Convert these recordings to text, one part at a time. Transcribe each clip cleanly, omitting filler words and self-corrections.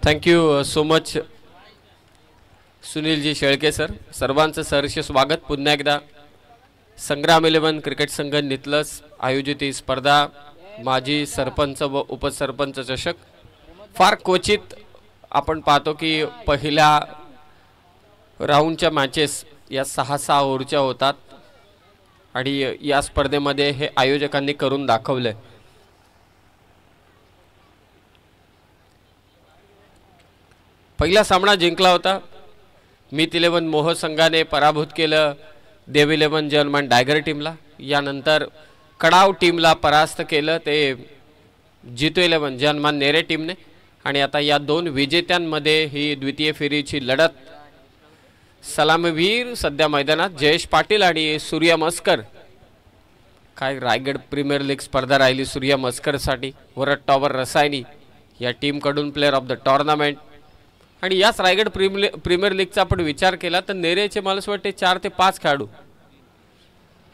Thank you so much Sunilji Shelke sir. सर्वांचं सहर्ष स्वागत. पुन्हा एकदा संग्राम 11 क्रिकेट संघ नितलस आयोजित ही स्पर्धा माजी सरपंच व उपसरपंच चषक. फार क्वचित आपण पाहतो की पहिल्या राऊंडच्या मॅचेस या 6-6 ओव्हरच्या होतात आणि या स्पर्धेमध्ये हे आयोजकांनी करून दाखवले. पहिला सामना जिंकला होता. मीत 11 मोह संघाने पराभूत केलं देव 11 जर्मन डायगर टीमला. यानंतर कडाव टीमला परास्त केलं ते जितो 11 जर्मन नेरे टीमने. आणि आता या दोन विजेत्यांमध्ये ही द्वितीय फेरीची लढत. सलामीवीर सध्या मैदानात जयेश पाटील आणि सूर्या मस्कर. काय रायगड प्रीमियर लीग स्पर्धा राहिली सूर्या मस्करसाठी. वरद टॉवर रसायनी या टीमकडून प्लेअर ऑफ द टुर्नामेंट. आणि याच रायगड प्रीमियर लीगचा आपण विचार केला तर नेरेचे मला असं वाटते 4 ते 5 खेळाडू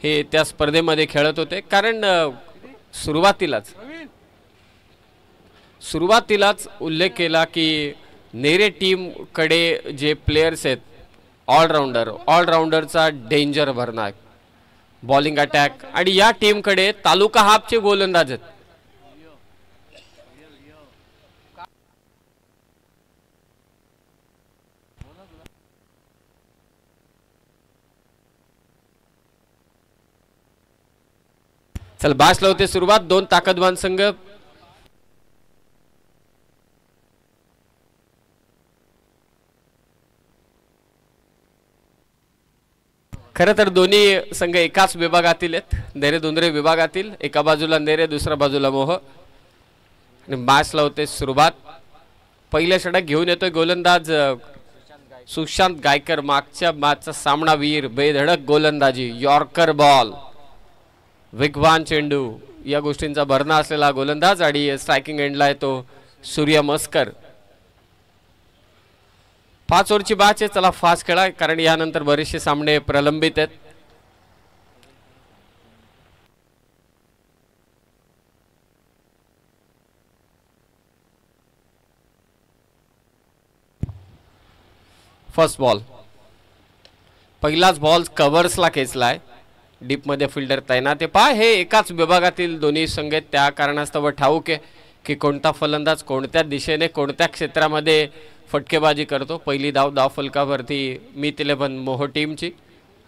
हे त्या स्पर्धेमध्ये खेळत होते. कारण सुरुवातीलाच उल्लेख केला की नेरे टीमकडे जे प्लेयर्स आहेत ऑलराऊंडरचा डेंजर भरणार बॉलिंग अटॅक. आणि या टीमकडे तालुका हाफचे गोलंदाज आहेत. चल बास लावते सुरुवात. दोन ताकदवान संघ. खरं तर दोन्ही संघ एकाच विभागातील आहेत. नेरे दुंदरे विभागातील. एका बाजूला नेरे दुसऱ्या बाजूला मोह. आणि बास लावते सुरुवात. पहिल्या षटक घेऊन येतोय गोलंदाज सुशांत गायकर. मागच्या मॅचचा सामनावीर बेधडक गोलंदाजी यॉर्कर बॉल वेगवान चेंडू या गोष्टींचा भरणा असलेला गोलंदाज. आणि स्ट्रायकिंग एंडला येतो सूर्या मस्कर. 5 ओव्हरची मॅच आहे. चला फास्ट खेळा कारण यानंतर बरेचसे सामने प्रलंबित आहेत. First ball. पहिलाच बॉल कव्हर्सला खेचलाय. डीप मध्ये फिल्डर तैनात आहे. पहा हे एकाच विभागातील दोन्ही संघ आहेत. त्या कारणास्तव ठाऊक आहे की कोणता फलंदाज कोणत्या दिशेने कोणत्या क्षेत्रामध्ये फटकेबाजी करतो. पहिली धाव फलकावरती मीत 11 मोह टीमची.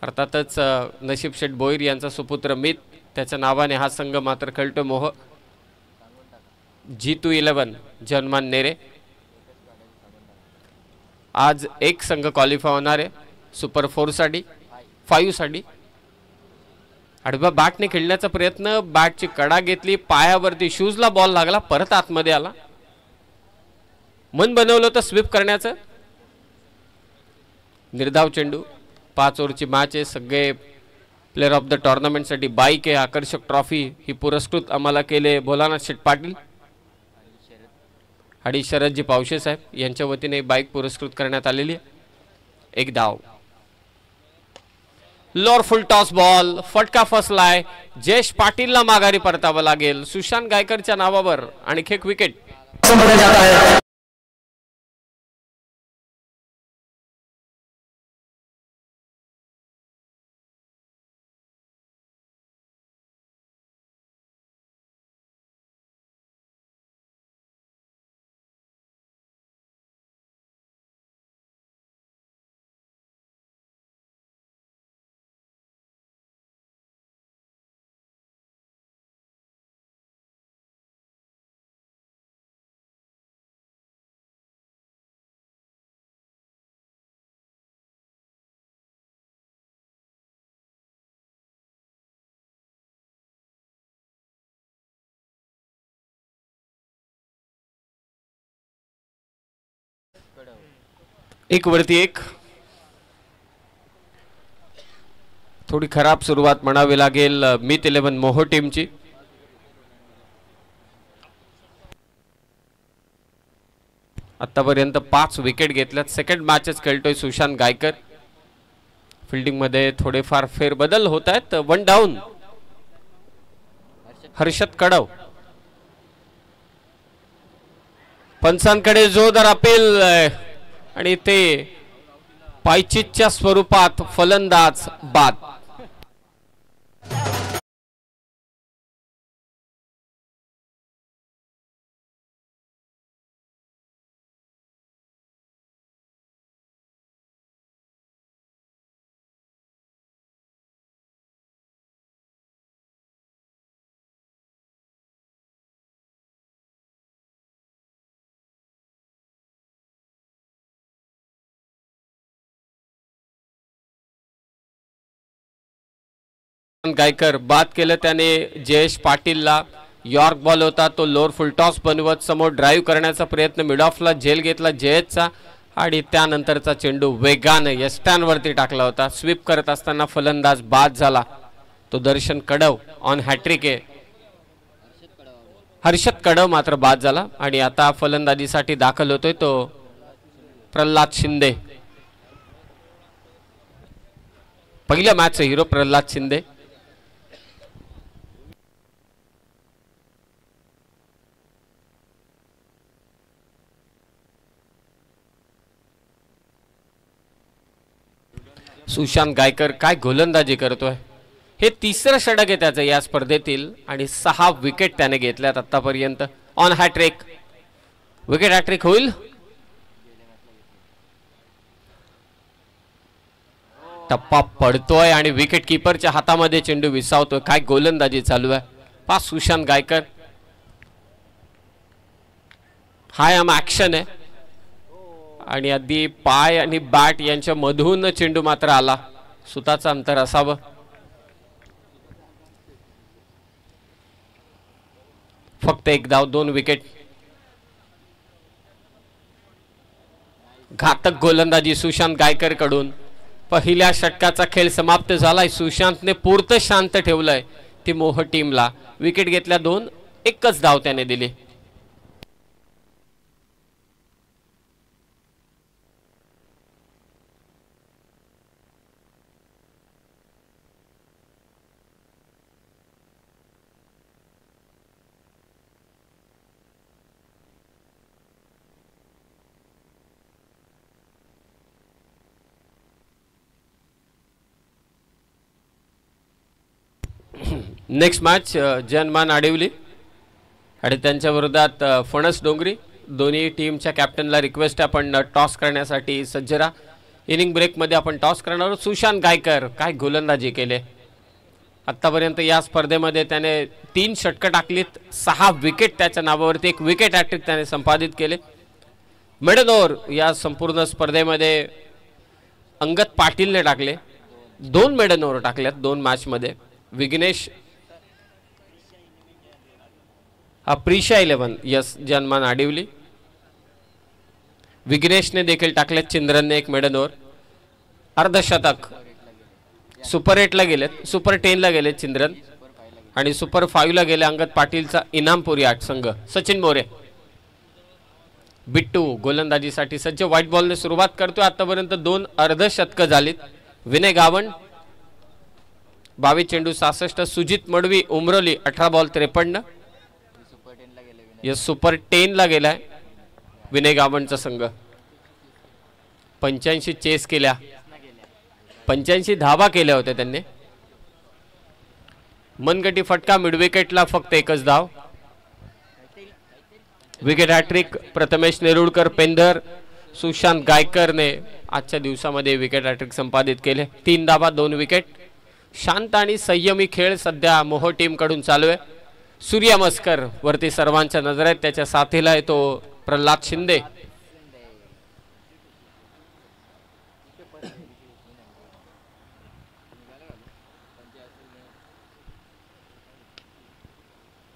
अर्थातच नशीब शेठ बोईर यांचा सुपुत्र मीत त्याच्या नावाने हा संघ मात्र खेळतो मोह. जितू 11 जर्मन नेरे. आज एक संघ क्वालिफाय होणार आहे सुपर 4 साठी 5 साठी. आडव्या बॅटने खेळण्याचा प्रयत्न. बॅटची कडा घेतली पायावरती. शूजला बॉल लागला. परत आतमध्ये आला. मन बनवलं होतं स्वीप करण्याचं. निर्धाव चेंडू. 5 ओव्हरची मॅच आहे. सगळे प्लेअर ऑफ द टुर्नामेंटसाठी बाईक आहे. आकर्षक ट्रॉफी ही पुरस्कृत आम्हाला केले भोलानाथ शेठ पाटील आणि शरदजी पावशे साहेब यांच्या वतीने बाईक पुरस्कृत करण्यात आलेली आहे. एक धाव. लोअर फुल टॉस बॉल. फटका फसलाय. जयेश पाटीलला माघारी परतावं लागेल सुशांत गायकरच्या नावावर. आणि एक विकेट. एक वरती एक. थोडी खराब सुरुवात म्हणावी लागेल मीत 11 मोह टीमची. आतापर्यंत 5 विकेट घेतल्यात. सेकंड मॅचेस खेळतोय सुशांत गायकर. फिल्डिंग मध्ये थोडेफार फेरबदल होत आहेत. 1 डाऊन. हर्षद कडव. पंचांकडे जोरदार अपील आणि ते पायचीतच्या स्वरूपात फलंदाज बाद. गायकर बाद केलं त्याने जयेश पाटीलला. यॉर्क बॉल होता तो लोअर फुलटॉस बनवत समोर ड्राईव्ह करण्याचा प्रयत्न, मिड ऑफला झेल घेतला जयेशचा आणि त्यानंतरचा चेंडू वेगाने यस्टांवरती टाकला होता. स्वीप करत असताना फलंदाज बाद झाला तो दर्शन कडव ऑन हॅट्रिक आहे. हर्षद कडव मात्र बाद झाला आणि आता फलंदाजीसाठी दाखल होतोय तो प्रल्हाद शिंदे. पहिल्या मॅचचा हिरो प्रल्हाद शिंदे. सुशांत गायकर काय गोलंदाजी करतोय. हे तिसरं षटक आहे त्याचं या स्पर्धेतील आणि 6 विकेट त्याने घेतल्यात आतापर्यंत. ऑन हॅट्रिक, विकेट हॅट्रिक होईल. टप्पा पडतोय आणि विकेट किपरच्या हातामध्ये चेंडू विसावतोय. काय गोलंदाजी चालू आहे पा सुशांत गायकर. हाय आम ऍक्शन आहे आणि अगदी पाय आणि बॅट यांच्या मधून चेंडू मात्र आला. सुताचं अंतर असावं. फक्त एक धाव, 2 विकेट. घातक गोलंदाजी सुशांत गायकर कडून. पहिल्या षटकाचा खेळ समाप्त झालाय. सुशांतने पुरतं शांत ठेवलंय ती मोह टीमला. विकेट घेतल्या 2, एकच धाव त्याने दिली. नेक्स्ट मॅच जनमान आडिवली आणि त्यांच्या विरोधात फणस डोंगरी. दोन्ही टीमच्या कॅप्टनला रिक्वेस्ट आहे आपण टॉस करण्यासाठी सज्ज राहा. इनिंग ब्रेकमध्ये आपण टॉस करणार आहोत. सुशांत गायकर काय गोलंदाजी केले आतापर्यंत या स्पर्धेमध्ये. त्याने 3 षटकं टाकलीत, 6 विकेट त्याच्या नावावरती. 1 विकेट हॅट्रिक त्याने संपादित केले. मिडल ओव्हर या संपूर्ण स्पर्धेमध्ये अंगद पाटीलने टाकले. 2 मिडल ओव्हर टाकल्यात 2 मॅचमध्ये. विघ्नेश प्रीशा 11 यस जनमान आडिवली. विघ्नेशने देखील टाकले. चंद्रनने 1 मिडल ओव्हर. अर्धशतक. सुपर 8 ला गेलेत, सुपर 10 ला गेले चंद्रन आणि सुपर 5 ला गेले अंगद पाटीलचा इनामपुरी 8 संघ. सचिन मोरे. बिट्टू गोलंदाजीसाठी सज्ज. व्हाईट बॉलने सुरुवात करतोय. आतापर्यंत 2 अर्धशतक झालीत. विनय गावण 22 चेंडू 66. Sujit Madavi Umroli 18 ball 53. Yes super 10 ला गेलाय विनय गावणचा संघ. 85 चेस केल्या, 85 धावा केल्या होत्या त्यांनी. मनगटी फटका. मिड विकेटला फक्त एकच धाव. Wicket hat trick Prathamesh Nerulkar Pendhar. सुशांत गायकरने आजच्या दिवसामध्ये विकेट हॅट्रिक संपादित केले. 3 धावा 2 विकेट. शांत आणि संयमी खेळ सध्या मोह टीम कडून चालू आहे. सूर्या मस्कर वरती सर्वांच्या नजरेत. त्याच्या साथीला आहे तो प्रल्हाद शिंदे.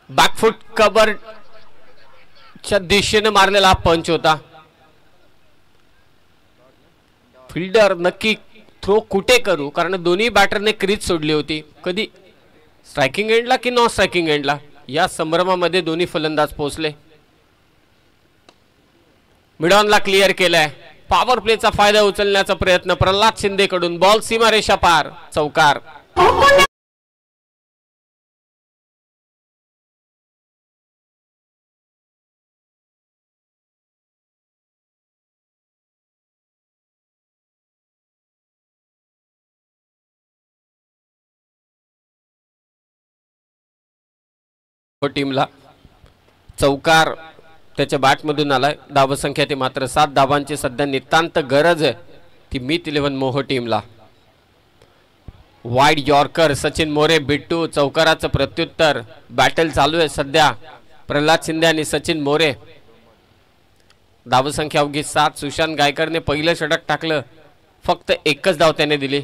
बॅकफुट कव्हर च्या दिशेने मारलेला पंच होता. फिल्डर नक्की थ्रो कुठे करू, कारण दोन्ही बॅटरने क्रीज सोडली होती. कधी स्ट्रायकिंग एंडला की नॉन स्ट्रायकिंग एंडला या संभ्रमामध्ये दोन्ही फलंदाज पोहोचले. मिडॉनला क्लिअर केलाय. पॉवर प्लेचा फायदा उचलण्याचा प्रयत्न प्रल्हाद शिंदे कडून. बॉल सीमारेषा पार. चौकार. टीमला चौकार त्याच्या बॅटमधून आलाय. धावसंख्या ती मात्र 7 धावांची सध्या नितांत गरज आहे ती मीत 11 मोह टीमला. वाईड यॉर्कर सचिन मोरे बिट्टू चौकाराचं प्रत्युत्तर. बॅटल चालू आहे सध्या प्रल्हाद शिंदे आणि सचिन मोरे. धावसंख्या अवघी 7. सुशांत गायकरने पहिलं षटक टाकलं, फक्त एकच धाव त्याने दिली.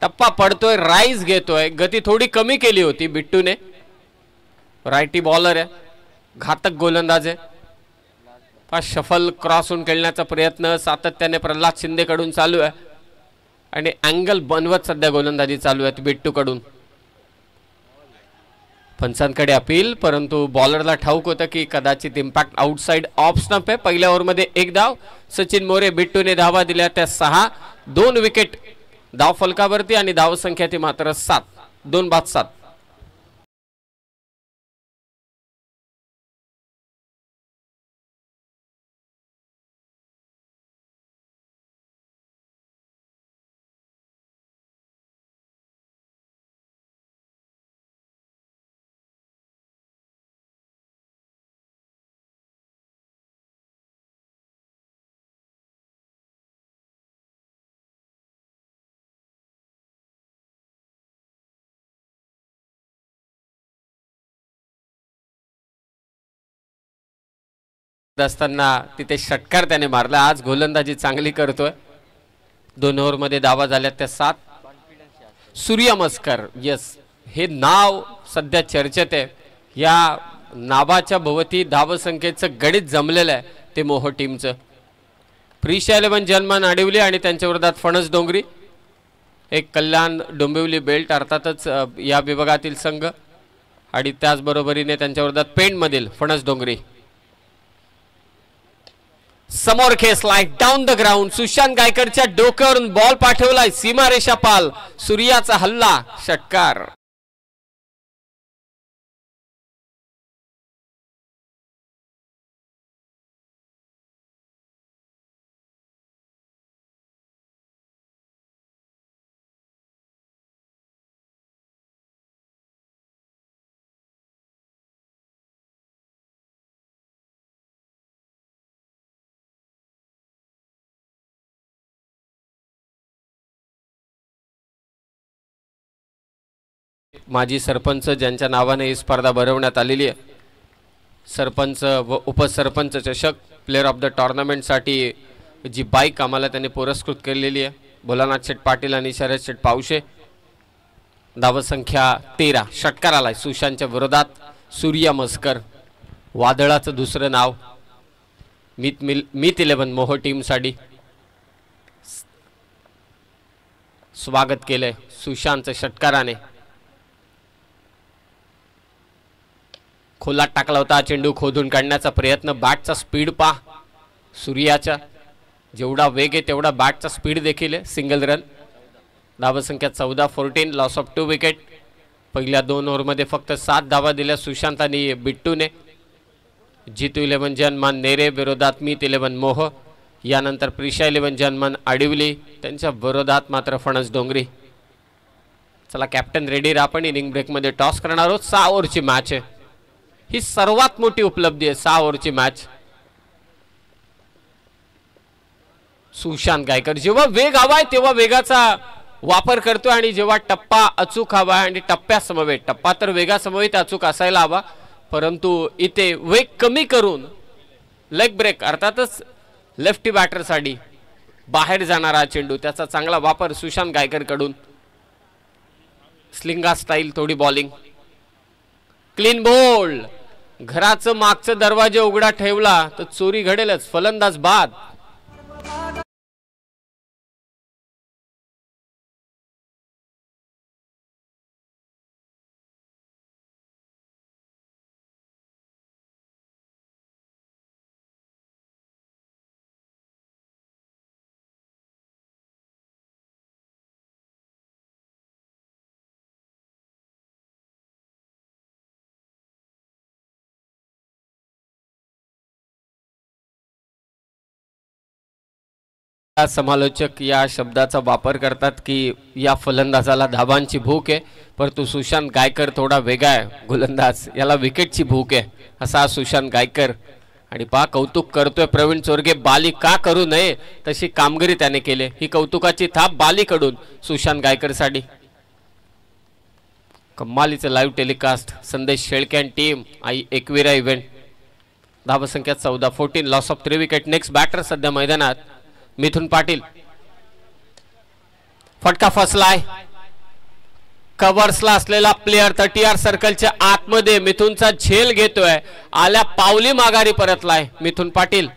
टप्पा पडतोय, राईज घेतोय, गती थोडी कमी केली होती बिट्टूने. रायटी बॉलर आहे, घातक गोलंदाज आहे. शफल क्रॉस होऊन खेळण्याचा प्रयत्न सातत्याने प्रल्हाद शिंदे कडून चालू आहे आणि अँगल बनवत सध्या गोलंदाजी चालू आहे बिट्टू कडून. पंचांकडे अपील, परंतु बॉलरला ठाऊक होतं की कदाचित इम्पॅक्ट आउटसाइड ऑफ स्टंप आहे. पहिल्या ओव्हरमध्ये 1 धाव. सचिन मोरे बिट्टूने धावा दिल्या त्या 6. 2 विकेट धाव फलकावरती आणि धावसंख्या ती मात्र 7. 2-7. असताना तिथे षटकार त्याने मारला. आज गोलंदाजी चांगली करतोय. 2 ओव्हरमध्ये धावा झाल्या त्या 7. सूर्यमस्कर, यस, हे नाव सध्या चर्चेत आहे. या नावाच्या भोवती धावसंख्येचं गणित जमलेलं आहे ते मोह टीमचं. प्रिशा 11 जन्मान आडिवली आणि त्यांच्या विरोधात फणस डोंगरी. एक कल्याण डोंबिवली बेल्ट अर्थातच या विभागातील संघ आणि त्याचबरोबरीने त्यांच्या विरोधात पेंडमधील फणस डोंगरी. समोर खेचलाय डाऊन द ग्राउंड. सुशांत गायकरच्या डोक्यावरून बॉल पाठवलाय सीमारेषा पाल. सूर्याचा हल्ला, षटकार. माजी सरपंच ज्यांच्या नावाने ही स्पर्धा भरवण्यात आलेली आहे. सरपंच व उपसरपंच चषक प्लेअर ऑफ द टुर्नामेंटसाठी जी बाईक आम्हाला त्यांनी पुरस्कृत केलेली आहे भोलानाथ शेठ पाटील आणि शरद शेठ पावशे. धावसंख्या 13. षटकार आलाय सुशांतच्या विरोधात. सूर्यमस्कर वादळाचं दुसरं नाव मीत 11 मोह टीमसाठी. स्वागत केलंय सुशांतच्या षटकाराने. खोलात टाकला होता चेंडू, खोदून काढण्याचा प्रयत्न. बॅटचा स्पीड पा सूर्याचा, जेवढा वेग आहे तेवढा बॅटचा स्पीड देखील आहे. Single run. धावसंख्या 14. 14. Loss of 2 wicket. पहिल्या 2 ओव्हरमध्ये फक्त 7 धावा दिल्या सुशांत आणि बिट्टूने. जितू 11 जन्मान नेरे विरोधात मीत 11 मोह. यानंतर प्रिशा 11 जन्मान आडिवली, त्यांच्या विरोधात मात्र फणस डोंगरी. चला कॅप्टन रेडी राहा. आपण इनिंग ब्रेकमध्ये टॉस करणार आहोत. 6 ओव्हरची मॅच आहे. ही सर्वात मोठी उपलब्धी आहे 6 ओव्हरची मॅच. सुशांत गायकर जेव्हा वेग हवाय तेव्हा वेगाचा वापर करतो आणि जेव्हा टप्पा अचूक हवा आणि टप्प्यासमवेत, टप्पा तर वेगासमवेत अचूक असायला हवा, परंतु इथे वेग कमी करून लेग ब्रेक अर्थातच लेफ्टी बॅटरसाठी बाहेर जाणारा चेंडू, त्याचा चांगला वापर सुशांत गायकर कडून. स्लिंगा स्टाईल थोडी बॉलिंग. Clean bowled. घराचं मागचं दरवाजे उघडा ठेवला तर चोरी घडेलच. फलंदाज बाद. समालोचक या शब्दाचा वापर करतात की या फलंदाजाला धाबांची भूक आहे, परंतु सुशांत गायकर थोडा वेगळा आहे गोलंदाज, याला विकेटची भूक आहे असा सुशांत गायकर. आणि पहा कौतुक करतोय प्रवीण चोरगे, बाली का करू नये तशी कामगिरी त्याने केली. ही कौतुकाची थाप बालीकडून सुशांत गायकरसाठी. कमालीचं लाईव्ह टेलिकास्ट संदेश शेळके आणि टीम एकविरा इव्हेंट. धावा संख्या 14, 14, loss of 3 wicket. Next batter सध्या मैदानात मिथुन पाटील. फटका फसलाय, कव्हर्सला असलेला प्लेअर 30 सर्कलच्या आतमध्ये मिथुनचा झेल घेतोय, आल्या पावली माघारी परतलाय मिथुन पाटील.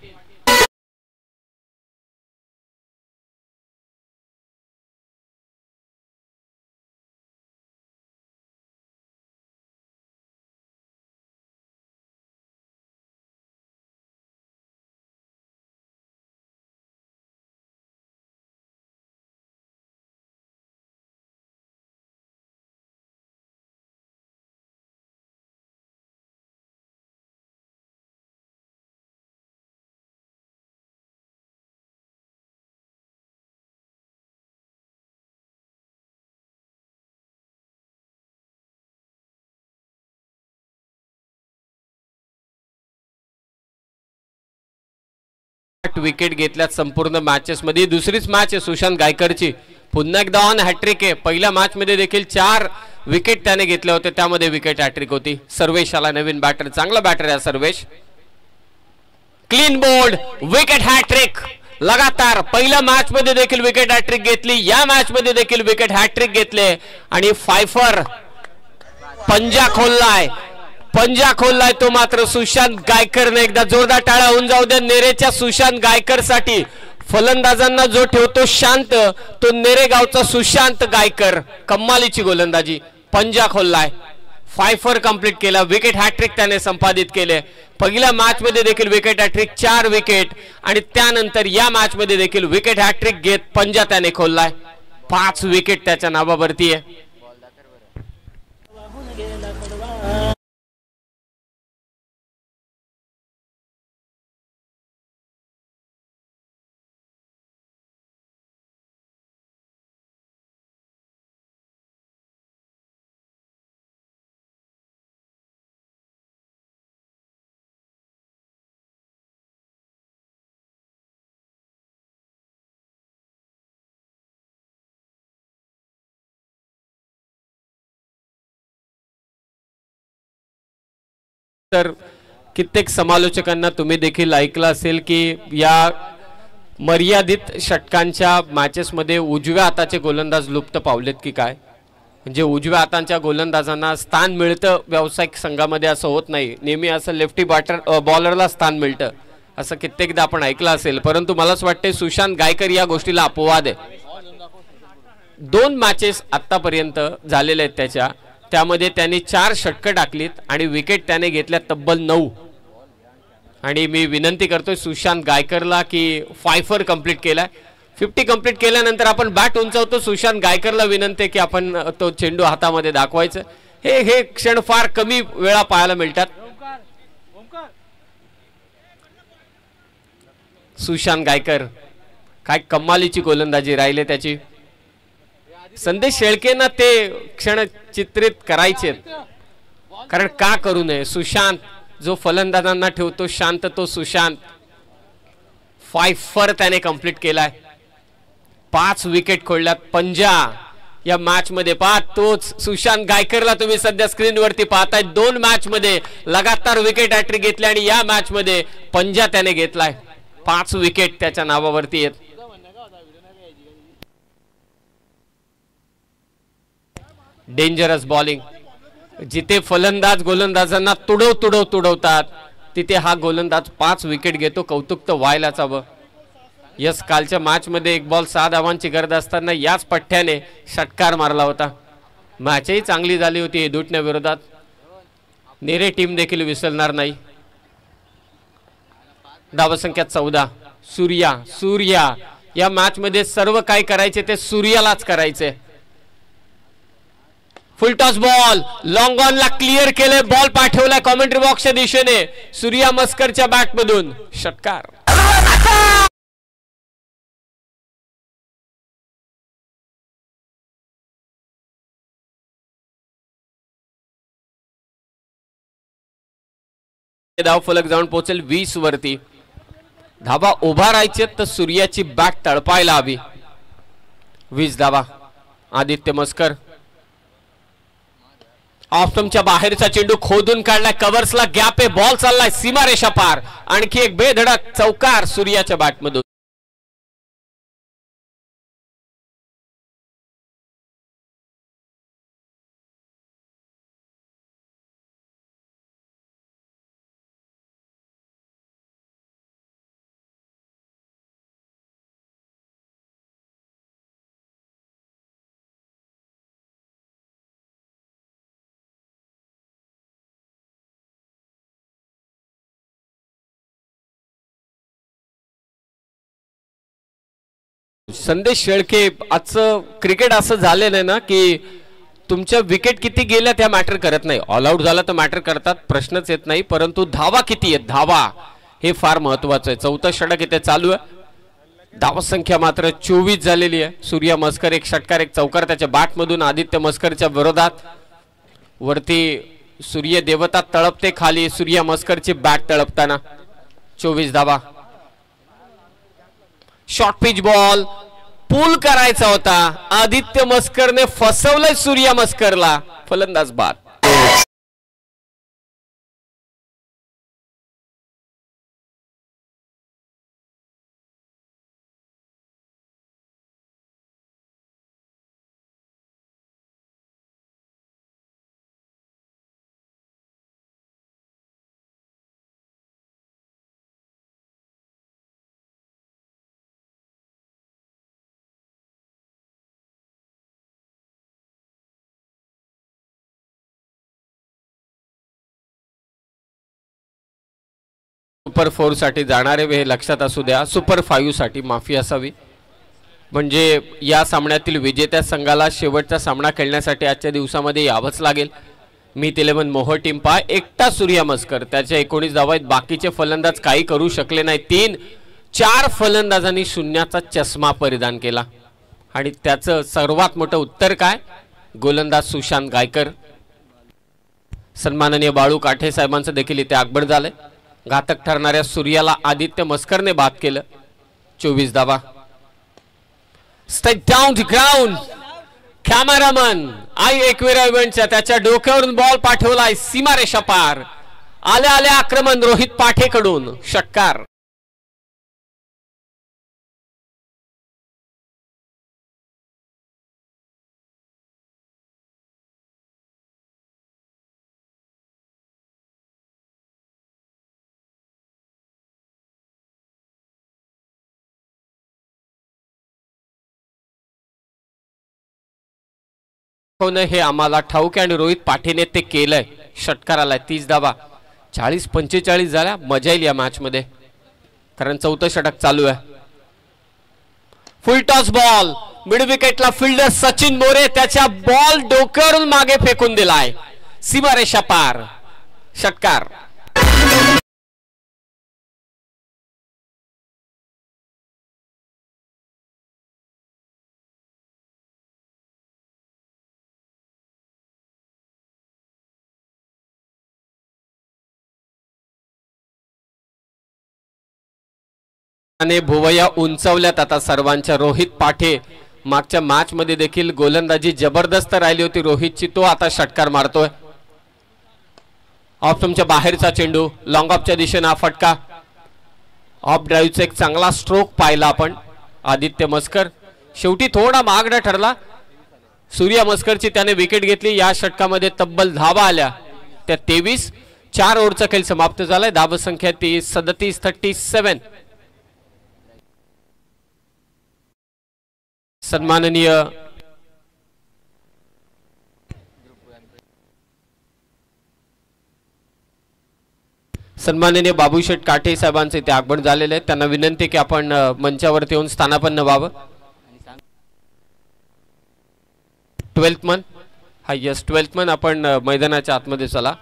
विकेट घेतल्यात संपूर्ण मॅचेस मध्ये. दुसरीच मॅच आहे सुशांत गायकरची. पुन्हा एकदा ऑन हॅट्रिक आहे. पहिल्या मॅच मध्ये देखील 4 विकेट त्याने घेतले होते, त्यामध्ये विकेट हॅट्रिक होती. सर्वेश आला नवीन बॅटर, चांगला बॅटर आहे Sarvesh. Clean bowled, wicket hat trick लगातार. पहिल्या मॅच मध्ये देखील विकेट हॅट्रिक घेतली, या मॅच मध्ये देखील विकेट हॅट्रिक घेतले. आणि फायफर पंजा खोललाय, पंजा खोललाय तो मात्र सुशांत गायकरने. एकदा जोरदार टाळ्या होऊन जाऊ द्या नेरेच्या सुशांत गायकर साठी. फलंदाजांना जो ठेवतो शांत तो नेरेगावचा सुशांत गायकर. कमालीची गोलंदाजी, पंजा खोललाय, फायफर कंप्लीट केला, विकेट हॅट्रिक त्याने संपादित केले. पहिल्या मॅच मध्ये देखील विकेट हॅट्रिक, 4 विकेट. आणि त्यानंतर या मॅच मध्ये देखील विकेट हॅट्रिक घेत पंजा त्याने खोललाय. 5 विकेट त्याच्या नावावरती आहे. तर कित्येक समालोचकांना तुम्ही देखील ऐकलं असेल की या मर्यादित षटकांच्या मॅचेस मध्ये उजव्या हाताचे गोलंदाज लुप्त पावलेत की काय. म्हणजे उजव्या हातांच्या गोलंदाजांना स्थान मिळतं व्यावसायिक संघामध्ये, असं होत नाही. नेहमी असं लेफ्टी बॉलरला स्थान मिळतं असं कित्येकदा आपण ऐकलं असेल. परंतु मलाच वाटते सुशांत गायकर या गोष्टीला अपवाद आहे. 2 मॅचेस आतापर्यंत झालेले आहेत त्याच्या, त्यामध्ये त्यांनी 4 षटकं टाकलीत आणि विकेट त्याने घेतल्या तब्बल 9. आणि मी विनंती करतोय सुशांत गायकरला की फायफर कंप्लीट केलाय. 50 कंप्लीट केल्यानंतर आपण बॅट उंचावतो. सुशांत गायकरला विनंती की आपण तो चेंडू हातामध्ये दाखवायचं. हे क्षण फार कमी वेळा पाहायला मिळतात. सुशांत गायकर काय कमालीची गोलंदाजी राहिले त्याची. संदेश शेळकेंना ते क्षण चित्रित करायचे, कारण का करू नये. सुशांत जो फलंदाजांना ठेवतो शांत तो सुशांत. फायफर त्याने कंप्लीट केलाय. 5 विकेट खोडल्यात. पंजा या मॅच मध्ये पहा तोच सुशांत गायकरला तुम्ही सध्या स्क्रीनवरती पाहताय. 2 मॅच मध्ये लगातार विकेट हॅट्रिक घेतली आणि या मॅच मध्ये पंजा त्याने घेतलाय. 5 विकेट त्याच्या नावावरती आहेत. डेंजरस बॉलिंग, जिथे फलंदाज गोलंदाजांना तुडवतात तिथे हा गोलंदाज 5 विकेट घेतो. कौतुक तर व्हायलाच हवं. यस, कालच्या मॅच मध्ये 1 बॉल 6 धावांची गरज असताना याच पठ्ठ्याने षटकार मारला होता. मॅचही चांगली झाली होती एदुटण्या विरोधात. नेरे टीम देखील विसरणार नाही. धावसंख्या 14. सूर्या या मॅच मध्ये सर्व काही करायचे ते सूर्यालाच करायचे. फुल टॉस बॉल लॉंग ऑन ला क्लिअर केले. बॉल पाठवलाय कॉमेंट्री बॉक्सच्या दिशेने. सूर्या मस्करच्या बॅट मधून षटकार. धाव फलक जाऊन पोहोचेल 20 वरती. धाबा उभा राहायचे तर सूर्याची बॅट तळपायला हवी. 20 धावा. आदित्य मस्कर ऑफस्टंपच्या बाहेरचा चेंडू खोदून काढलाय. कव्हर्सला गॅप आहे. बॉल चाललाय सीमारेषा पार. आणखी एक बेधडक चौकार सूर्याच्या बॅटमधून. संदेश शेळके आजचं क्रिकेट असं झालेलं आहे ना की तुमच्या विकेट किती गेल्या त्या मॅटर करत नाही. ऑल आउट झाला तर मॅटर करतात, प्रश्नच येत नाही. परंतु धावा किती आहेत, धावा हे फार महत्वाचं आहे. चौथं षटक इथे चालू आहे. धावा संख्या मात्र 24 झालेली आहे. सूर्या मस्कर एक षटकार एक चौकार त्याच्या बॅटमधून आदित्य मस्करच्या विरोधात. वरती सूर्य देवता तळपते, खाली सूर्या मस्करची बॅट तळपताना. 24 धावा. शॉर्ट पिच बॉल पूल करायचा होता. आदित्य मस्करने फसवलंय सूर्या मस्करला. फलंदाज बाद. सुपर 4 साठी जाणारे हे लक्षात असू द्या. सुपर 5 साठी माफी असावी. म्हणजे या सामन्यातील विजेत्या संघाला शेवटचा सामना खेळण्यासाठी आजच्या दिवसामध्ये यावंच लागेल. मीत 11 मोह टीम पा एकटा सूर्या मस्कर त्याच्या 19 धावा आहेत. बाकीचे फलंदाज काही करू शकले नाही. 3-4 फलंदाजांनी शून्याचा चष्मा परिधान केला. आणि त्याचं सर्वात मोठं उत्तर काय, गोलंदाज सुशांत गायकर. सन्माननीय बाळू काठे साहेबांचं देखील इथे आगमन झालंय. घातक ठरणाऱ्या सूर्याला आदित्य मस्करने बाद केलं. 24 धावा. Strike down the ground. Cameraman Aai Ekvira इव्हेंटच्या त्याच्या डोक्यावरून बॉल पाठवलाय सीमारेषा पार. आल्या आल्या आक्रमण रोहित पाठेकडून. षटकार. हे आम्हाला ठाऊक आहे आणि रोहित पाठेने ते केलंय. षटकार आलाय. 30 धावा. 40-45 झाल्या. मजा येईल या मॅच मध्ये कारण चौथं षटक चालू आहे. फुल टॉस बॉल मिड विकेटला फिल्डर सचिन मोरे त्याच्या बॉल डोक्यावरून मागे फेकून दिलाय सीमारेषा पार. षटकार. भुवया उंचावल्यात आता सर्वांच्या. रोहित पाठे मागच्या मॅच मध्ये देखील गोलंदाजी जबरदस्त राहिली होती रोहितची. तो आता षटकार मारतोय. ऑफ तुमच्या बाहेरचा चेंडू लॉंग ऑफच्या दिशेने हा फटका. ऑफ ड्राईव्हचा एक चांगला स्ट्रोक पाहिला आपण. आदित्य मस्कर शेवटी थोडा महागडा ठरला. सूर्या मस्करची त्याने विकेट घेतली. या षटकामध्ये तब्बल धावा आल्या त्या 23. 4 ओव्हरचा खेळ समाप्त झालाय. धावा संख्या 37-37. सन्माननीय बाबूशेठ काठे साहेबांचे इथे आगमन झालेले आहे. त्यांना विनंती की आपण मंचावरती येऊन स्थानापन्न व्हावं. 12th मन हा यस 12th मन आपण मैदानाच्या आतमध्ये चला.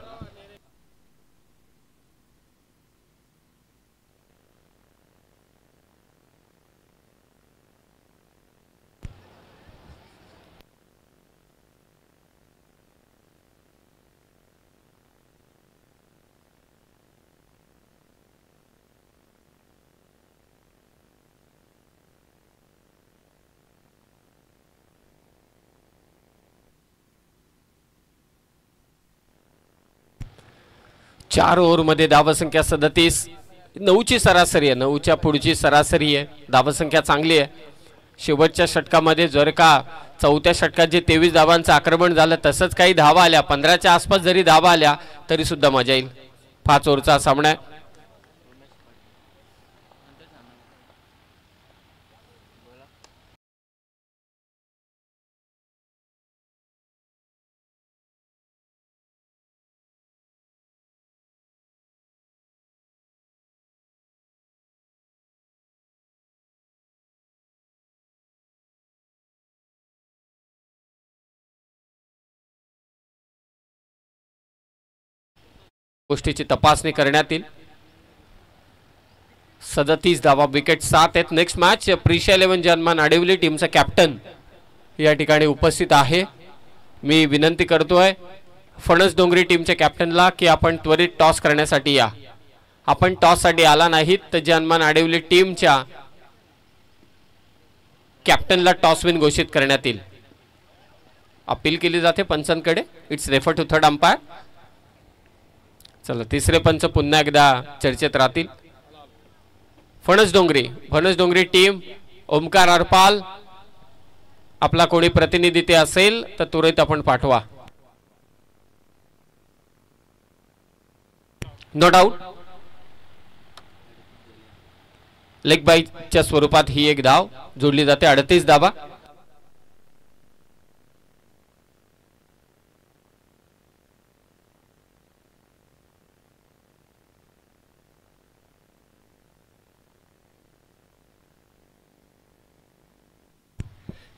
4 ओव्हरमध्ये धावसंख्या 37. 9ची सरासरी आहे, 9च्या पुढची सरासरी आहे. धावसंख्या चांगली आहे. शेवटच्या षटकामध्ये जर का चौथ्या षटकात जे 23 धावांचं आक्रमण झालं तसंच काही धावा आल्या, 15च्या आसपास जरी धावा आल्या तरी सुद्धा मजा येईल. 5 ओव्हरचा सामना आहे. गोष्टीची तपासणी करण्यात येईल. 37 धावा, विकेट 7 आहेत. नेक्स्ट मॅच प्रिशा 11 जनमान आडिवली टीमचा कॅप्टन या ठिकाणी उपस्थित आहे. मी विनंती करतोय फणस डोंगरी टीमच्या कॅप्टनला की आपण त्वरित टॉस करण्यासाठी या. आपण टॉस साठी आला नाहीत तर जनमान आडिवली टीमच्या कॅप्टनला टॉस विन घोषित करण्यात येईल. अपील केली जाते पंचांकडे. It's refer to third umpire. चला, तिसरे पंच पुन्हा एकदा चर्चेत राहतील. फणस डोंगरी टीम, ओमकार अरपाल, आपला कोणी प्रतिनिधी ते असेल तर त्वरित आपण पाठवा. नो डाऊट लेग बाईच्या स्वरूपात ही एक धाव जोडली जाते. 38 धावा.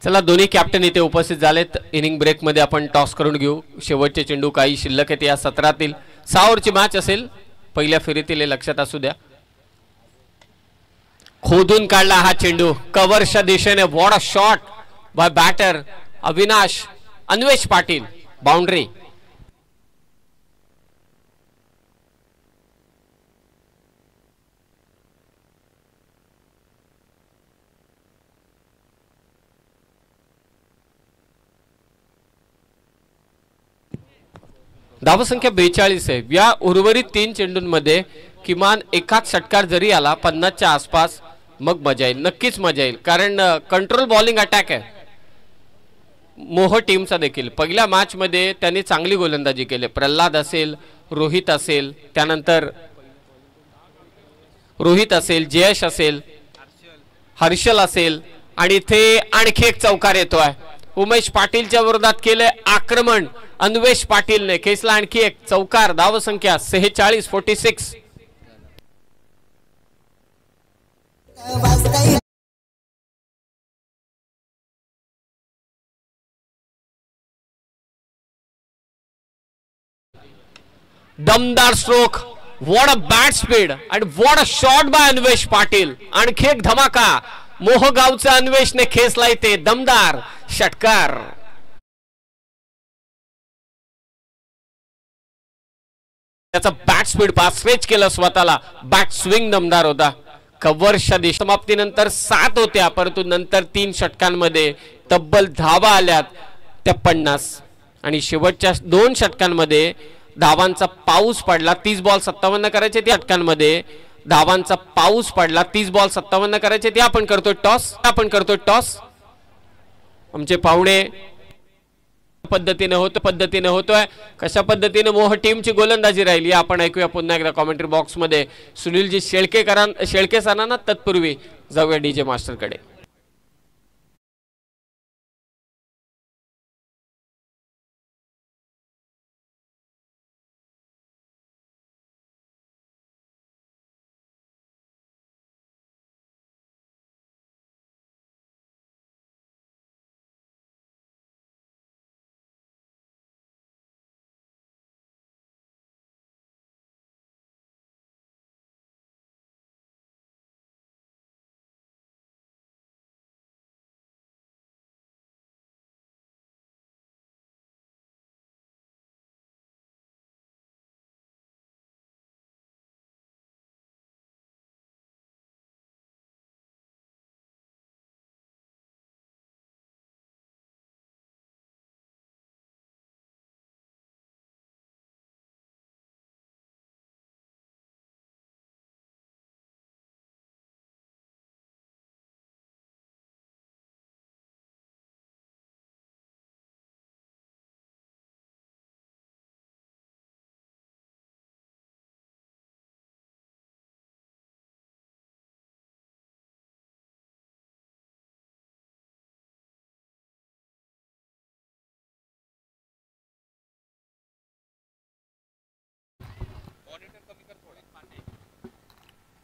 चला, दोन्ही कॅप्टन इथे उपस्थित झालेत. इनिंग ब्रेक मध्ये आपण टॉस करून घेऊ. शेवटचे चेंडू काही शिल्लक आहेत या सत्रातील. 6 ओव्हरची मॅच असेल. पहिल्या फेरीतील हे लक्षात असू द्या. खोदून काढला हा चेंडू कव्हरच्या दिशेने. What a shot by batter Anvesh Patil. Boundary. धावसंख्या 42 आहे. या उर्वरित 3 चेंडूंमध्ये किमान एकाच षटकार जरी आला 50च्या आसपास मग मजा येईल, नक्कीच मजा येईल. कारण कंट्रोल बॉलिंग अटॅक आहे मोह टीमचा देखील. पहिल्या मॅच मध्ये त्यांनी चांगली गोलंदाजी केली. प्रल्हाद असेल, रोहित असेल, त्यानंतर रोहित असेल, जयेश असेल, हर्षल असेल आणि इथे आणखी एक चौकार येतोय. उमेश पाटीलच्या विरोधात केले आक्रमण. अन्वेष पाटीलने खेचला आणखी एक चौकार. धावसंख्या 46. दमदार stroke. What a bat speed and what a shot bye Anvesh Patil. आणखी एक धमाका. मोहगावचा अन्वेषने खेचला इथे दमदार षटकार. त्याचा बॅट स्पीड पास स्ट्रेच केलं स्वतःला. बॅट स्विंग दमदार होता. कव्हरच्या समाप्तीनंतर 7 होत्या, परंतु नंतर 3 षटकांमध्ये तब्बल धावा आल्यात त्या 50 आणि शेवटच्या 2 षटकांमध्ये धावांचा पाऊस पडला. 30 बॉल 57 करायचे. त्या षटकांमध्ये धावांचा पाऊस पडला. 30 बॉल 57 करायचे. ते आपण करतोय टॉस. आमचे पाहुणे पद्धतीने होतोय. कशा पद्धतीने मोह टीमची गोलंदाजी राहिली आपण ऐकूया पुन्हा एकदा कॉमेंट्री बॉक्स मध्ये. सुनीलजी शेळके सरांना. तत्पूर्वी जाऊया डीजे मास्टर कडे.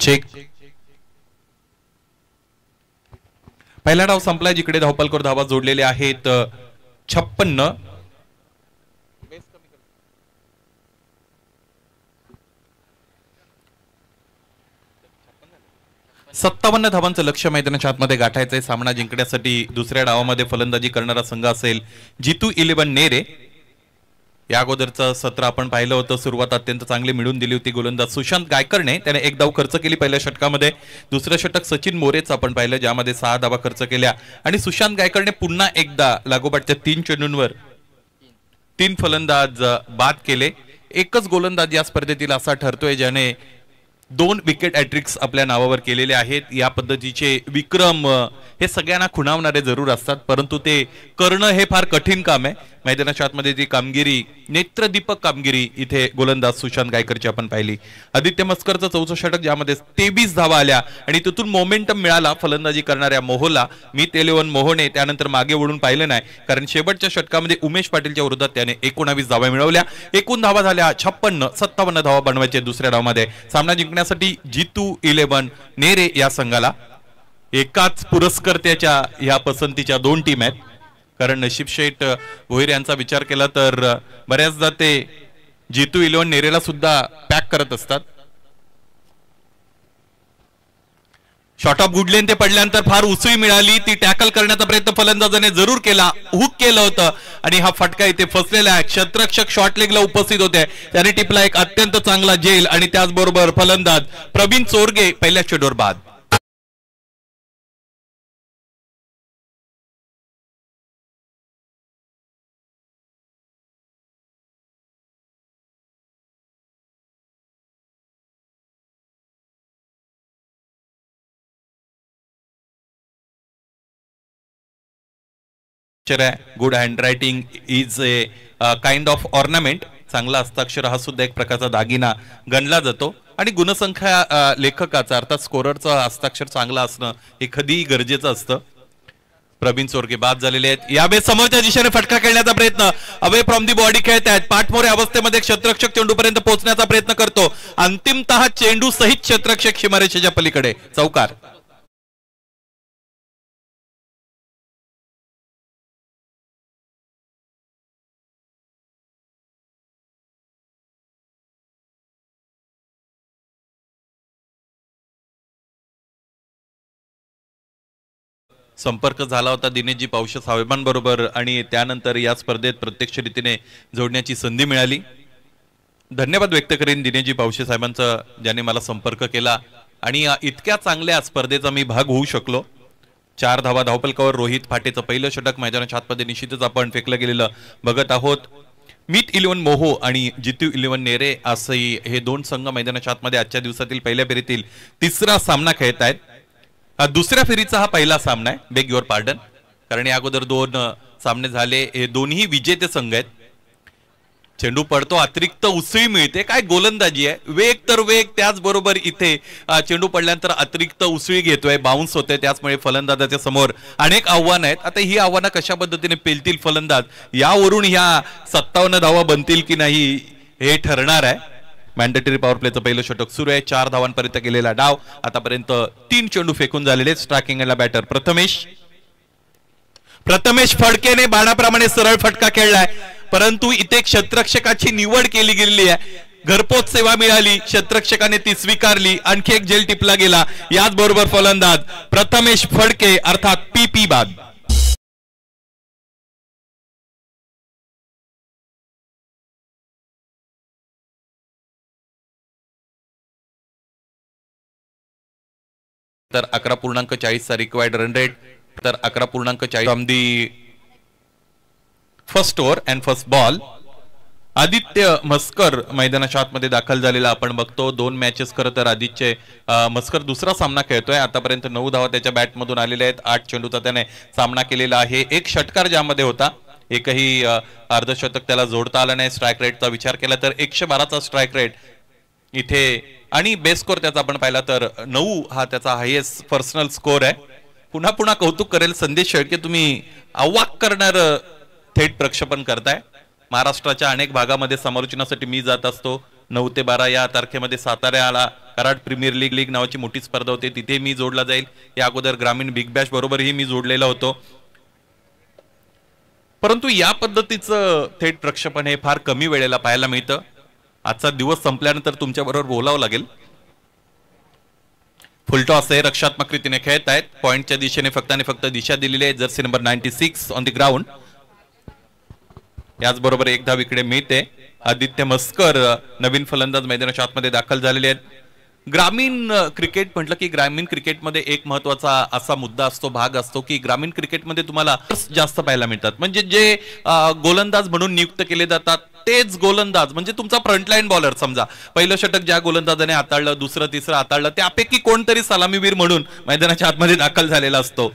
चेक. पहिला डाव संपला, जिकडे धावपलकर धावा जोडलेले आहेत 56. 57 धावांचं लक्ष्य मैदानाच्या आतमध्ये गाठायचंय. सामना जिंकण्यासाठी दुसऱ्या डावामध्ये फलंदाजी करणारा संघ असेल जितू 11 नेरे. या अगोदरचं सत्र आपण पाहिलं होतं, सुरुवात अत्यंत चांगली मिळून दिली होती गोलंदाज सुशांत गायकरने. त्याने एक धाव खर्च केली पहिल्या षटकामध्ये. दुसरं षटक सचिन मोरेचं आपण पाहिलं, ज्यामध्ये 6 धावा खर्च केल्या. आणि सुशांत गायकरने पुन्हा एकदा लागोपाठच्या 3 चेंडूंवर 3 फलंदाज बाद केले. एकच गोलंदाज या स्पर्धेतील असा ठरतोय ज्याने 2 विकेट हॅट्रिक्स आपल्या नावावर केलेले आहेत. या पद्धतीचे विक्रम हे सगळ्यांना खुणावणारे जरूर असतात, परंतु ते करणं हे फार कठीण काम आहे. मैदानाच्या आतमध्ये ती कामगिरी, नेत्रदीपक कामगिरी इथे गोलंदाज सुशांत गायकरची आपण पाहिली. आदित्य मस्करचं 4थं षटक, ज्यामध्ये 23 धावा आल्या आणि तिथून मोमेंटम मिळाला फलंदाजी करणाऱ्या मोहोला. मीत 11 मोहोने त्यानंतर मागे वळून पाहिलं नाही, कारण शेवटच्या षटकामध्ये उमेश पाटीलच्या विरोधात त्याने 19 धावा मिळवल्या. एकूण धावा झाल्या 56. 57 धावा बनवायचे दुसऱ्या डावामध्ये. सामना जिंकण्यासाठी जितू 11 नेरे या संघाला. एकाच पुरस्कर्त्याच्या या पसंतीच्या 2 टीम आहेत, कारण नशीब शेठ भोईर यांचा विचार केला तर बऱ्याचदा ते जितू 11 नेरेला सुद्धा पॅक करत असतात. शॉर्ट ऑफ गुडलेन ते पडल्यानंतर फार उसळी मिळाली, ती टॅकल करण्याचा प्रयत्न फलंदाजाने जरूर केला, हुक केलं होतं आणि हा फटका इथे फसलेला आहे. क्षेत्ररक्षक शॉर्ट लेगला उपस्थित होते, त्याने टिपला एक अत्यंत चांगला जेल आणि त्याचबरोबर फलंदाज प्रवीण चोरगे पहिल्या चेंडूवर बाद. Good handwriting is a kind of ornament. चांगला हस्ताक्षर हा सुद्धा एक प्रकारचा दागिना गणला जातो आणि गुणसंख्या लेखकाचा अर्थात स्कोररचा हस्ताक्षर चांगला असणं हे कधीही गरजेचं असतं. प्रवीण चोरगे बाद झालेले आहेत. यावेळी समोरच्या दिशेने फटका खेळण्याचा प्रयत्न, अवे फ्रॉम दी बॉडी खेळत आहेत. पाठमोरे अवस्थेमध्ये क्षेत्ररक्षक चेंडूपर्यंत पोहोचण्याचा प्रयत्न करतो. अंतिमतः चेंडू सहित क्षेत्ररक्षक सीमारेषेच्या पलीकडे. चौकार. संपर्क झाला होता दिनेशजी पावशे साहेबांबरोबर आणि त्यानंतर या स्पर्धेत प्रत्यक्ष रीतीने जोडण्याची संधी मिळाली. धन्यवाद व्यक्त करेन दिनेशजी पावशे साहेबांचा, ज्यांनी मला संपर्क केला आणि इतक्या चांगल्या स्पर्धेचा मी भाग होऊ शकलो. 4 धावा धावपलकावर रोहित फाटेचं पहिलं षटक मैदानाच्या आतमध्ये निश्चितच आपण फेकलं गेलेलं बघत आहोत. मीत 11 मोहो आणि जितू 11 नेरे असे हे 2 संघ मैदानाच्या आतमध्ये आजच्या दिवसातील पहिल्या फेरीतील तिसरा सामना खेळत आहेत. दुसऱ्या फेरीचा हा पहिला सामना आहे, बेग युअर पार्डन, कारण या अगोदर 2 सामने झाले. हे दोन्ही विजेते संघ आहेत. चेंडू पडतो, अतिरिक्त उसळी मिळते. काय गोलंदाजी आहे, वेग तर वेग, त्याचबरोबर इथे चेंडू पडल्यानंतर अतिरिक्त उसळी घेतोय, बाउन्स होते. त्याचमुळे फलंदाजाच्या समोर अनेक आव्हानं आहेत. आता ही आव्हानं कशा पद्धतीने पेलतील फलंदाज, यावरून ह्या 57 धावा बनतील की नाही हे ठरणार आहे. मॅन्डेटरी पॉवर प्लेचं पहिलं षटक सुरू आहे. 4 धावांपर्यंत गेलेला डाव. आतापर्यंत 3 चेंडू फेकून झालेले. स्ट्रायकिंग एंडला बॅटर प्रथमेश फडकेने बाणाप्रमाणे सरळ फटका खेळलाय, परंतु इथे क्षेत्ररक्षकाची निवड केली गेलेली आहे. घरपोच सेवा मिळाली, क्षेत्ररक्षकाने ती स्वीकारली. आणखी एक झेल टिपला गेला. याच बरोबर फलंदाज प्रथमेश फडके अर्थात पीपी बाद. तर 11.40 रिक्वायर्ड रन रेट, तर 11.40 from the first over and first ball. Aditya Maskar मैदानाच्या आतमध्ये दाखल झालेला आपण बघतो. 2 मॅचेस खरं तर आदित्य मस्कर दुसरा सामना खेळतोय. आतापर्यंत 9 धावा त्याच्या बॅटमधून आलेल्या आहेत. 8 चेंडूचा त्याने सामना केलेला आहे. 1 षटकार ज्यामध्ये होता, एकही अर्धशतक त्याला जोडता आला नाही. स्ट्राईक रेटचा विचार केला तर 112चा स्ट्राईक रेट इथे आणि बेस्ट स्कोर त्याचा आपण पाहिला तर 9 हा त्याचा हायेस्ट पर्सनल स्कोर आहे. पुन्हा पुन्हा कौतुक करेल संदेश शेळके, तुम्ही अवाक करणार थेट प्रक्षेपण करताय. महाराष्ट्राच्या अनेक भागामध्ये समालोचनासाठी मी जात असतो. 9 ते 12 या तारखेमध्ये साताऱ्याला कराड प्रीमियर लीग नावाची मोठी स्पर्धा होते, तिथे मी जोडला जाईल. या अगोदर ग्रामीण बिग बॅश बरोबरही मी जोडलेला होतो. परंतु या पद्धतीचं थेट प्रक्षेपण हे फार कमी वेळेला पाहायला मिळतं. आजचा दिवस संपल्यानंतर तुमच्याबरोबर बोलावं लागेल. फुलटॉस आहे, रक्षात्मक रीतीने खेळत आहेत. पॉइंटच्या दिशेने फक्त आणि फक्त दिशा दिलेली आहे. Jersey number 96 on the ground. याचबरोबर एक धाव इकडे मिळते. आदित्य मस्कर नवीन फलंदाज मैदानाच्या आतमध्ये दाखल झालेले आहेत. ग्रामीण क्रिकेट म्हटलं की ग्रामीण क्रिकेटमध्ये एक महत्वाचा असा मुद्दा असतो, भाग असतो की ग्रामीण क्रिकेटमध्ये तुम्हाला जास्त पाहायला मिळतात. म्हणजे जे गोलंदाज म्हणून नियुक्त केले जातात तेच गोलंदाज, म्हणजे तुमचा फ्रंटलाईन बॉलर. समजा पहिलं षटक ज्या गोलंदाजाने हाताळलं, दुसरं तिसरं हाताळलं, त्यापैकी कोणतरी सलामीवीर म्हणून मैदानाच्या आतमध्ये दाखल झालेला असतो.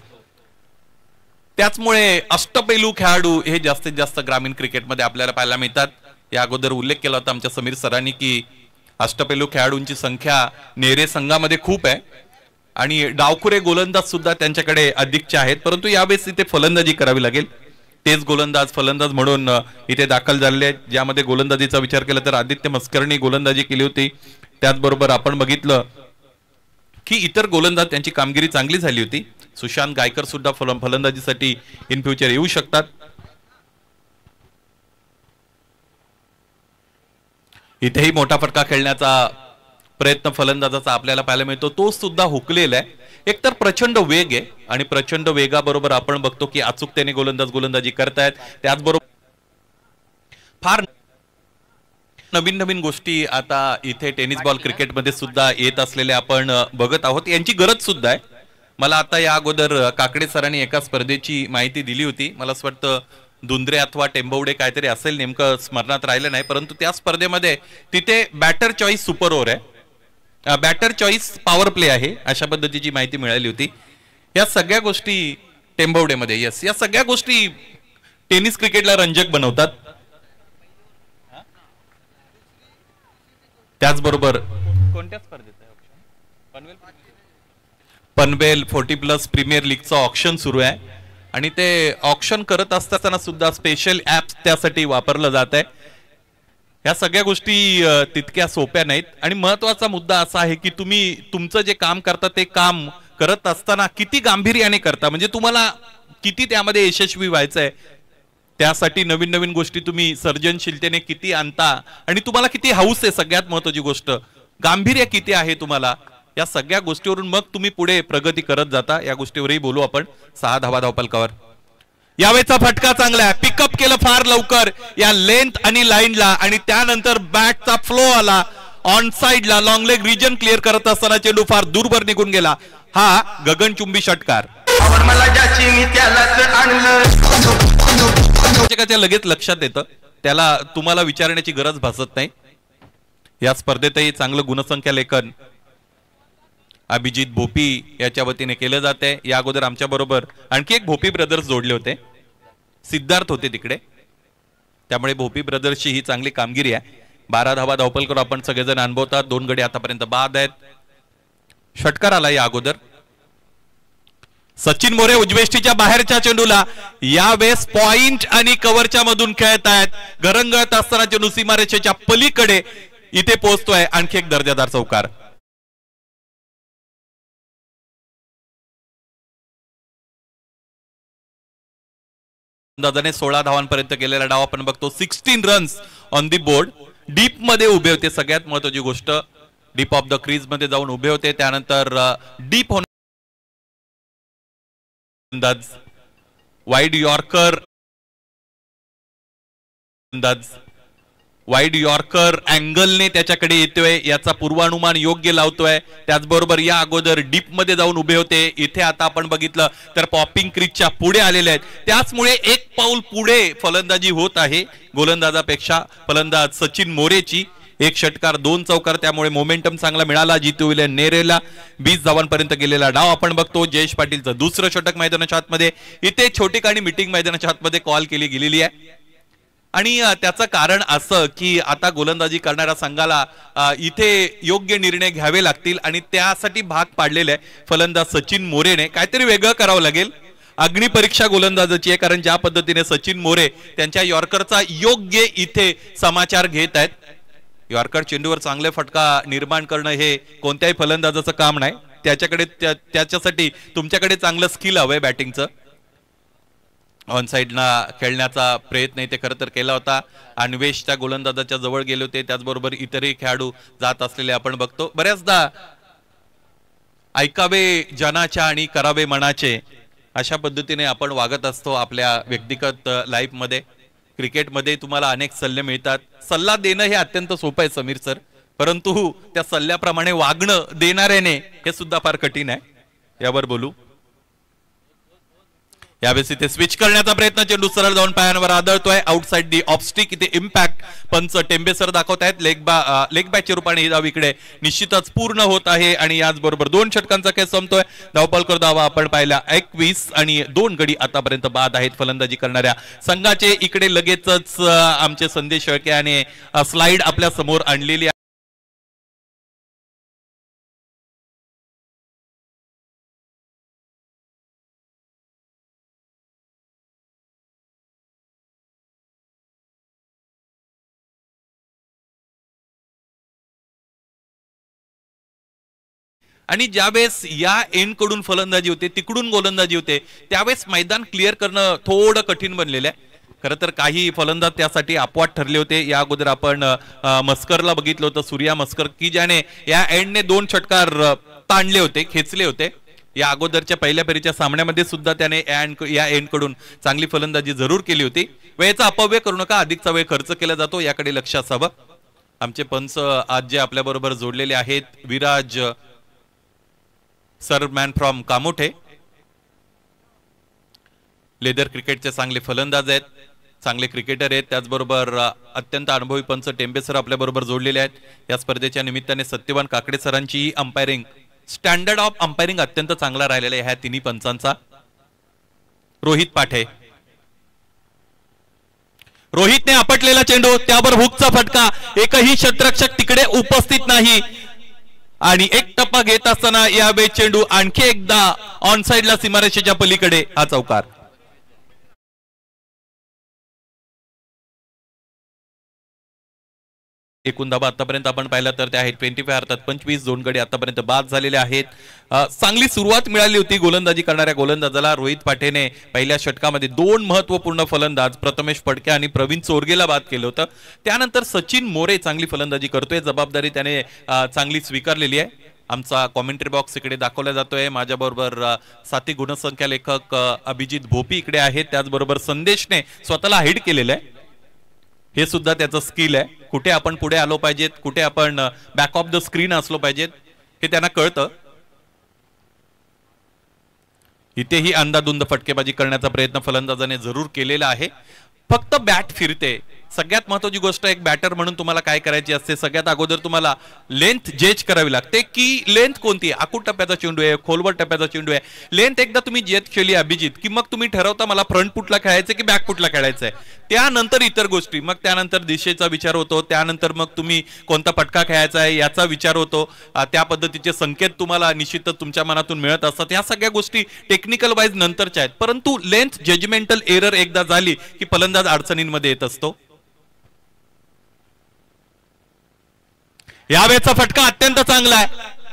त्याचमुळे अष्टपैलू खेळाडू हे जास्तीत जास्त ग्रामीण क्रिकेटमध्ये आपल्याला पाहायला मिळतात. या अगोदर उल्लेख केला होता आमच्या समीर सरांनी की अष्टपैलू खेळाडूंची संख्या नेरे संघामध्ये खूप आहे आणि डावखुरे गोलंदाज सुद्धा त्यांच्याकडे अधिकचे आहेत. परंतु यावेळेस इथे फलंदाजी करावी लागेल. तेच गोलंदाज फलंदाज म्हणून इथे दाखल झालेले आहेत. ज्यामध्ये गोलंदाजीचा विचार केला तर आदित्य मस्करनी गोलंदाजी केली होती. त्याचबरोबर आपण बघितलं की इतर गोलंदाज त्यांची कामगिरी चांगली झाली होती. सुशांत गायकर सुद्धा फलंदाजीसाठी इन फ्युचर येऊ शकतात. इथेही मोठा फटका खेळण्याचा प्रयत्न फलंदाजाचा आपल्याला पाहायला मिळतो. तो सुद्धा हुकलेला आहे. एकतर प्रचंड वेग आहे आणि प्रचंड वेगाबरोबर आपण बघतो की अचूकतेने गोलंदाजी करतायत. त्याचबरोबर फार नवीन नवीन गोष्टी आता इथे टेनिस बॉल क्रिकेटमध्ये सुद्धा येत असलेल्या आपण बघत आहोत. यांची गरज सुद्धा आहे. मला आता या अगोदर काकडे सरांनी एका स्पर्धेची माहिती दिली होती. मला असं वाटतं दुंद्रे अथवा टेंबवडे काहीतरी असेल, नेमकं स्मरणात राहिलं नाही. परंतु त्या स्पर्धेमध्ये तिथे बॅटर चॉईस सुपर ओव्हर आहे, बॅटर चॉईस पॉवर प्ले आहे, अशा पद्धतीची माहिती मिळाली होती. या सगळ्या गोष्टी टेंबवडेमध्ये, यस, या सगळ्या गोष्टी टेनिस क्रिकेटला रंजक बनवतात. त्याचबरोबर कोणत्या स्पर्धेत पनवेल 40+ प्रीमियर लीगचं ऑक्शन सुरू आहे आणि ते ऑक्शन करत असताना सुद्धा स्पेशल ऍप्स त्यासाठी वापरलं जात आहे. या सगळ्या गोष्टी तितक्या सोप्या नाहीत आणि महत्वाचा मुद्दा असा आहे की तुम्ही तुमचं जे काम करता ते काम करत असताना किती गांभीर्याने करता, म्हणजे तुम्हाला किती त्यामध्ये यशस्वी व्हायचं आहे. त्यासाठी नवीन नवीन गोष्टी तुम्ही सर्जनशीलतेने किती आणता आणि तुम्हाला किती हौस आहे. सगळ्यात महत्वाची गोष्ट गांभीर्य किती आहे तुम्हाला. या सगळ्या गोष्टीवरून मग तुम्ही पुढे प्रगती करत जाता. या गोष्टीवरही बोलू आपण. 6 धावा धावपलकावर. यावेळेचा फटका चांगला आहे, पिकअप केलं फार लवकर या लेंथ आणि लाईनला आणि त्यानंतर बॅटचा फ्लो आला ऑन साइडला. लॉंग लेग रिजन क्लिअर करत असताना चेंडू फार दूरवर निघून गेला. हा गगनचुंबी षटकार. लगेच लक्षात येतं, त्याला तुम्हाला विचारण्याची गरज भासत नाही. या स्पर्धेतही चांगलं गुणसंख्या लेखन अभिजित भोपी याच्या वतीने केलं जाते. या अगोदर आमच्या बरोबर आणखी एक भोपी ब्रदर्स जोडले होते, सिद्धार्थ होते तिकडे, त्यामुळे भोपी ब्रदर्सची ही चांगली कामगिरी आहे. 12 धावा धावपलकर आपण सगळेजण अनुभवतात. 2 गडी आतापर्यंत बाद आहेत. षटकार आला या अगोदर. सचिन मोरे उजवेष्टीच्या बाहेरच्या चेंडूला यावेळेस पॉइंट आणि कव्हरच्या मधून खेळत आहेत. घरंगळत असताना चेंडू सीमारेषेच्या पलीकडे इथे पोहोचतोय. आणखी एक दर्जादार चौकार. अंदाजाने 16 धावांपर्यंत गेलेला डाव आपण बघतो. 16 runs on the board. Deep मध्ये उभे होते, सगळ्यात महत्वाची गोष्ट डीप ऑफ द क्रीज मध्ये जाऊन उभे होते. त्यानंतर डीप होणार वाईड यॉर्कर, वाईड यॉर्कर अँगलने त्याच्याकडे येतोय, याचा पूर्वानुमान योग्य लावतोय. त्याचबरोबर या अगोदर डीप मध्ये जाऊन उभे होते. इथे आता आपण बघितलं तर पॉपिंग क्रीजच्या पुढे आलेले आहेत. त्याचमुळे एक पाऊल पुढे फलंदाजी होत आहे गोलंदाजापेक्षा. फलंदाज सचिन मोरेची. 1 षटकार 2 चौकार, त्यामुळे मोमेंटम चांगला मिळाला. जितू विलियन नेरेला 20 धावांपर्यंत गेलेला डाव आपण बघतो. जयेश पाटीलचं दुसरं षटक मैदानाच्या आतमध्ये. इथे छोटी काणी मीटिंग मैदानाच्या आतमध्ये कॉल केली गेलेली आहे आणि त्याचं कारण असं की आता गोलंदाजी करणाऱ्या संघाला इथे योग्य निर्णय घ्यावे लागतील आणि त्यासाठी भाग पाडलेले आहे फलंदाज सचिन मोरेने. काहीतरी वेगळं करावं लागेल. अग्निपरीक्षा गोलंदाजाची आहे, कारण ज्या पद्धतीने सचिन मोरे त्यांच्या यॉर्करचा योग्य इथे समाचार घेत आहेत यॉर्कर चेंडूवर चांगले फटका निर्माण करणं हे कोणत्याही फलंदाजाचं काम नाही, त्याच्याकडे त्याच्यासाठी तुमच्याकडे चांगलं स्किल हवंय बॅटिंगचं. ऑन साईडला खेळण्याचा प्रयत्न इथे खरं तर केला होता. अन्वेष त्या गोलंदाजाच्या जवळ गेले होते, त्याचबरोबर इतरही खेळाडू जात असलेले आपण बघतो. बऱ्याचदा ऐकावे जनाच्या आणि करावे मनाचे अशा पद्धतीने आपण वागत असतो आपल्या व्यक्तिगत लाईफमध्ये. क्रिकेटमध्ये तुम्हाला अनेक सल्ले मिळतात. सल्ला देणं हे अत्यंत सोपं आहे समीर सर, परंतु त्या सल्ल्याप्रमाणे वागणं देणाऱ्याने हे सुद्धा फार कठीण आहे. यावर बोलू. यावेळेस इथे स्विच करण्याचा प्रयत्न, चेंडू सरळ जाऊन पायांवर आदळतोय. Outside the off stick. इथे इम्पॅक्ट पंच टेंबेसर दाखवत आहेत. लेग बॅकच्या रूपाने ही धाव इकडे निश्चितच पूर्ण होत आहे आणि याचबरोबर 2 षटकांचा खेळ संपतोय. धावपळ धावा आपण पाहिला 21 आणि 2 गडी आतापर्यंत बाद आहेत फलंदाजी करणाऱ्या संघाचे. इकडे लगेचच आमचे संदेश शेळके याने स्लाइड आपल्या समोर आणलेली. आणि ज्यावेळेस या एंड कडून फलंदाजी होते, तिकडून गोलंदाजी होते, त्यावेळेस मैदान क्लिअर करणं थोडं कठीण बनलेलं आहे. खरं तर काही फलंदाज त्यासाठी अपवाद ठरले होते. या अगोदर आपण मस्करला बघितलं होतं, सूर्या मस्कर, की ज्याने या एंडने 2 षटकार ताणले होते, खेचले होते. या अगोदरच्या पहिल्या फेरीच्या सामन्यामध्ये सुद्धा त्याने या एंड कडून चांगली फलंदाजी जरूर केली होती. वेळेचा अपव्यय करू नका, अधिकचा वेळ खर्च केला जातो, याकडे लक्ष असावं. आमचे पंच आज जे आपल्या बरोबर जोडलेले आहेत, विराज सरमॅन फ्रॉम कामोठे, लेदर क्रिकेटचे चांगले फलंदाज आहेत, चांगले क्रिकेटर आहेत. त्याचबरोबर अत्यंत अनुभवी पंच टेंबे सर आपल्या बरोबर जोडलेले आहेत. या स्पर्धेच्या निमित्ताने सत्यवान काकडे सरांची अंपायरिंग, स्टँडर्ड ऑफ अंपायरिंग अत्यंत चांगला राहिलेला आहे ह्या तिन्ही पंचांचा. रोहित पाठे, रोहितने आपटलेला चेंडू, त्यावर हुकचा फटका, एकही क्षेत्ररक्षक तिकडे उपस्थित नाही आणि एक टप्पा घेत असताना यावेळी चेंडू आणखी एकदा ऑन साइडला सीमारेषेच्या पलीकडे हा चौकार. एकूण धावा आतापर्यंत आपण पाहिला तर त्या आहेत 25, अर्थात 25. 2 गडी आतापर्यंत बाद झालेले आहेत. चांगली सुरुवात मिळाली होती गोलंदाजी करणाऱ्या गोलंदाजाला. रोहित पाठेने पहिल्या षटकामध्ये 2 महत्वपूर्ण फलंदाज प्रथमेश फडके आणि प्रवीण चोरगेला बाद केलं होतं. त्यानंतर सचिन मोरे चांगली फलंदाजी करतोय, जबाबदारी त्याने चांगली स्वीकारलेली आहे. आमचा कॉमेंट्री बॉक्स इकडे दाखवला जातोय. माझ्याबरोबर साथी गुणसंख्या लेखक अभिजित भोपी इकडे आहेत. त्याचबरोबर संदेशने स्वतःला हाईड केलेलं आहे, हे सुद्धा त्याचं स्किल आहे. कुठे आपण पुढे आलो पाहिजेत, कुठे आपण बॅक ऑफ द स्क्रीन असलो पाहिजेत, हे त्यांना कळतं. इथेही अंदाधुंद फटकेबाजी करण्याचा प्रयत्न फलंदाजाने जरूर केलेला आहे. फक्त बॅट फिरते. सगळ्यात महत्त्वाची गोष्ट एक बॅटर म्हणून तुम्हाला काय करायची असते, सगळ्यात अगोदर तुम्हाला लेंथ जेज करावी लागते की लेंथ कोणती आहे. आखूड टप्प्याचा चेंडू आहे, खोलवर टप्प्याचा चेंडू आहे. लेंथ एकदा तुम्ही जेज केली अभिजित, की मग तुम्ही ठरवता मला फ्रंट फुटला खेळायचं की बॅक फुटला खेळायचं आहे. त्यानंतर इतर गोष्टी, मग त्यानंतर दिशेचा विचार होतो, त्यानंतर मग तुम्ही कोणता फटका खेळायचा आहे याचा विचार होतो. त्या पद्धतीचे संकेत तुम्हाला निश्चितच तुमच्या मनातून मिळत असतात. या सगळ्या गोष्टी टेक्निकल वाईज नंतरच्या आहेत, परंतु लेंथ जजमेंटल एरर एकदा झाली की फलंदाज अडचणींमध्ये येत असतो. यावेळेचा फटका अत्यंत चांगला आहे,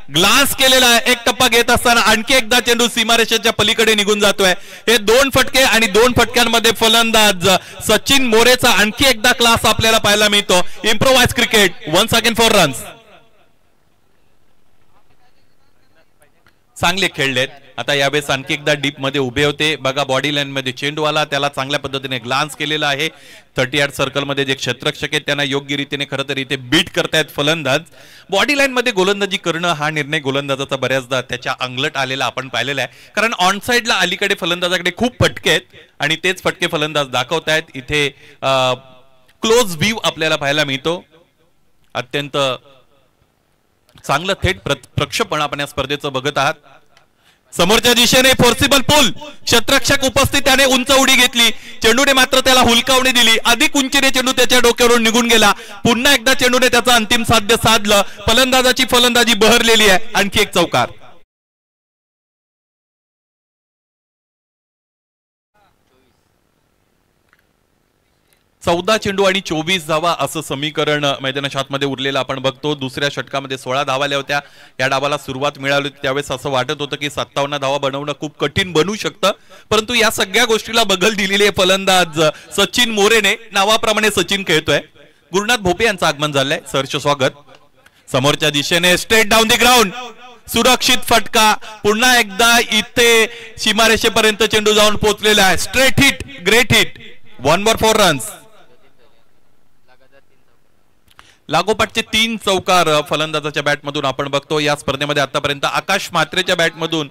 ग्लास केलेला आहे. एक टप्पा घेत असताना आणखी एकदा चेंडू सीमारेषेच्या पलीकडे निघून जातोय. हे 2 फटके आणि 2 फटक्यांमध्ये फलंदाज सचिन मोरेचा आणखी एकदा क्लास आपल्याला पाहायला मिळतो. Improvise cricket, 1 second for runs. चांगले खेळलेत. आता यावेळेस आणखी एकदा डीप मध्ये उभे होते. बघा बॉडी लाईन मध्ये चेंडू आला, त्याला चांगल्या पद्धतीने ग्लान्स केलेला आहे. 30 यार्ड सर्कल मध्ये जे क्षेत्ररक्षक आहेत त्यांना योग्य रीतीने खरं तर इथे बीट करतायत फलंदाज. बॉडी लाईन मध्ये गोलंदाजी करणं हा निर्णय गोलंदाजाचा बऱ्याचदा त्याच्या अंगलट आलेला आपण पाहिलेला आहे, कारण ऑन साइडला अलीकडे फलंदाजाकडे खूप फटके आहेत आणि तेच फटके फलंदाज दाखवतायत. इथे क्लोज व्ह्यू आपल्याला पाहायला मिळतो. अत्यंत चांगलं थेट प्रक्षेपण आपण या स्पर्धेचं बघत आहात. समोरच्या दिशेने फोर्सिबल पुल, क्षेत्ररक्षक उपस्थित, त्याने उंच उडी घेतली, चेंडूने मात्र त्याला हुलकावणी दिली. अधिक उंचीने चेंडू त्याच्या डोक्यावरून निघून गेला. पुन्हा एकदा चेंडूने त्याचा अंतिम साध्य साधलं. फलंदाजाची फलंदाजी बहरलेली आहे. आणखी एक चौकार. 14 चेंडू आणि 24 धावा असं समीकरण मैदानाच्या आतमध्ये उरलेलं आपण बघतो. दुसऱ्या षटकामध्ये 16 धावा आल्या होत्या. या डावाला सुरुवात मिळाली होती त्यावेळेस असं वाटत होतं की 57 धावा बनवणं खूप कठीण बनू शकतं, परंतु या सगळ्या गोष्टीला बगल दिलेली आहे फलंदाज सचिन मोरेने. नावाप्रमाणे सचिन खेळतोय. गुरुनाथ भोपे यांचं आगमन झालंय. सरचे स्वागत. समोरच्या दिशेने स्ट्रेट डाऊन द ग्राउंड, सुरक्षित फटका. पुन्हा एकदा इथे सीमारेषेपर्यंत चेंडू जाऊन पोहोचलेला आहे. Straight hit, great hit. 1 for 4 runs. लागोपाठचे 3 चौकार फलंदाजाच्या बॅटमधून आपण बघतो. या स्पर्धेमध्ये आतापर्यंत आकाश म्हात्रेच्या बॅटमधून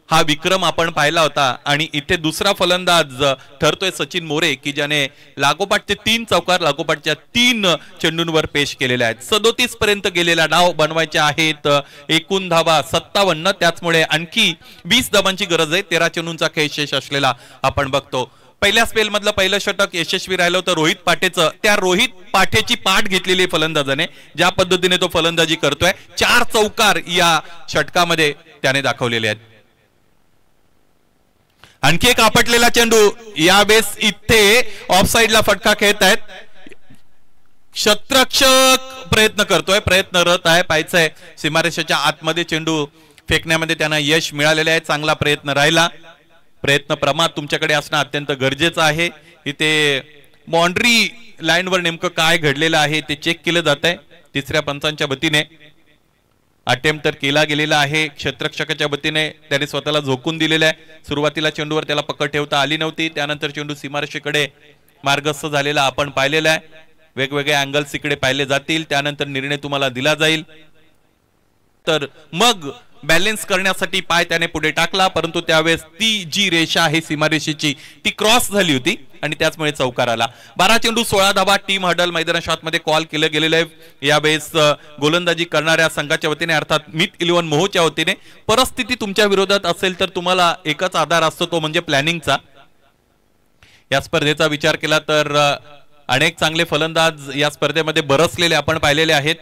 हा विक्रम आपण पाहिला होता आणि इथे दुसरा फलंदाज ठरतोय सचिन मोरे की ज्याने लागोपाठचे 3 चौकार लागोपाठच्या 3 चेंडूंवर पेश केलेले आहेत. 37 पर्यंत गेलेला डाव बनवायचे आहेत. एकूण धावा 57. त्याचमुळे आणखी 20 धावांची गरज आहे. 13 चेंडूंचा खेळ शेष असलेला आपण बघतो. पहिल्या स्पेल मधलं पहिलं षटक यशस्वी राहिलं होतं रोहित पाटेचं. त्या रोहित पाटेची पाठ घेतलेली फलंदाजाने ज्या पद्धतीने तो फलंदाजी करतोय. 4 चौकार या षटकामध्ये त्याने दाखवलेले आहेत. आणखी एक आपटलेला चेंडू. यावेळेस इथे ऑफसाईडला फटका खेळत आहेत. क्षेत्ररक्षक प्रयत्न करतोय, प्रयत्नरत आहे. पाहायचंय सीमारेषेच्या आतमध्ये चेंडू फेकण्यामध्ये त्यांना यश मिळालेले आहे. चांगला प्रयत्न राहिला. प्रयत्न प्रमाण तुमच्याकडे असणं अत्यंत गरजेचं आहे. इथे बाउंड्री लाईनवर नेमकं काय घडलेलं आहे ते चेक केलं जात आहे. तिसऱ्या पंचांच्या वतीने अटेम्प्ट तर केला गेलेला आहे. क्षेत्ररक्षकाच्या वतीने त्याने स्वतःला झोकून दिलेला आहे. सुरुवातीला चेंडूवर त्याला पकड ठेवता आली नव्हती. त्यानंतर चेंडू सीमारेषेकडे मार्गस्थ झालेला आपण पाहिलेला आहे. वेगवेगळे अँगल्स इकडे पाहिले जातील. त्यानंतर निर्णय तुम्हाला दिला जाईल. तर मग बॅलेन्स करण्यासाठी पाय त्याने पुढे टाकला, परंतु त्यावेळेस ती जी रेषा आहे सीमारेषेची ती क्रॉस झाली होती आणि त्याचमुळे चौकार आला. 12 चेंडू 16 धावा. टीम हडल मैदानाच्या आतमध्ये कॉल केलं गेलेलं आहे. यावेळेस गोलंदाजी करणाऱ्या संघाच्या वतीने अर्थात मित 11 मोहोच्या वतीने. परिस्थिती तुमच्या विरोधात असेल तर तुम्हाला एकच आधार असतो, तो म्हणजे प्लॅनिंगचा. या स्पर्धेचा विचार केला तर अनेक चांगले फलंदाज या स्पर्धेमध्ये बरसलेले आपण पाहिलेले आहेत.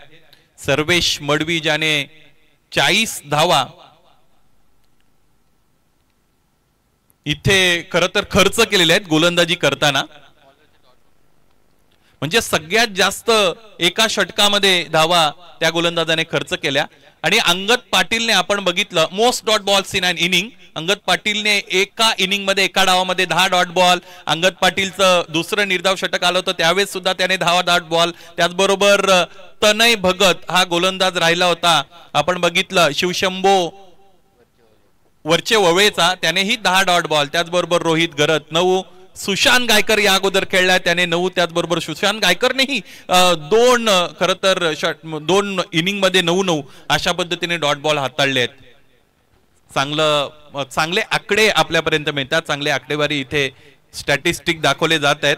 सर्वेश मडवी ज्याने 40 धावा इथे खरं तर खर्च केलेले आहेत गोलंदाजी करताना. म्हणजे सगळ्यात जास्त एका षटकामध्ये धावा त्या गोलंदाजाने खर्च केल्या. आणि अंगद पाटीलने आपण बघितलं most dot balls in an inning. Angad पाटीलने एका इनिंग मध्ये एका डावामध्ये 10 डॉट बॉल. अंगद पाटीलचं दुसरं निर्धाव षटक आलं होतं त्यावेळेस सुद्धा त्याने 10 डॉट बॉल. त्याचबरोबर तनय भगत हा गोलंदाज राहिला होता. आपण बघितलं शिवशंभो वरचे ववेचा त्यानेही 10 डॉट बॉल. त्याचबरोबर रोहित गरत 9. सुशांत गायकर या अगोदर खेळलाय त्याने 9. त्याचबरोबर सुशांत गायकरनेही 2 खरं तर 2 इनिंग मध्ये 9 अशा पद्धतीने डॉट बॉल हाताळले आहेत. चांगले आकडे आपल्यापर्यंत मिळतात. चांगले आकडेवारी इथे स्टॅटिस्टिक दाखवले जात आहेत.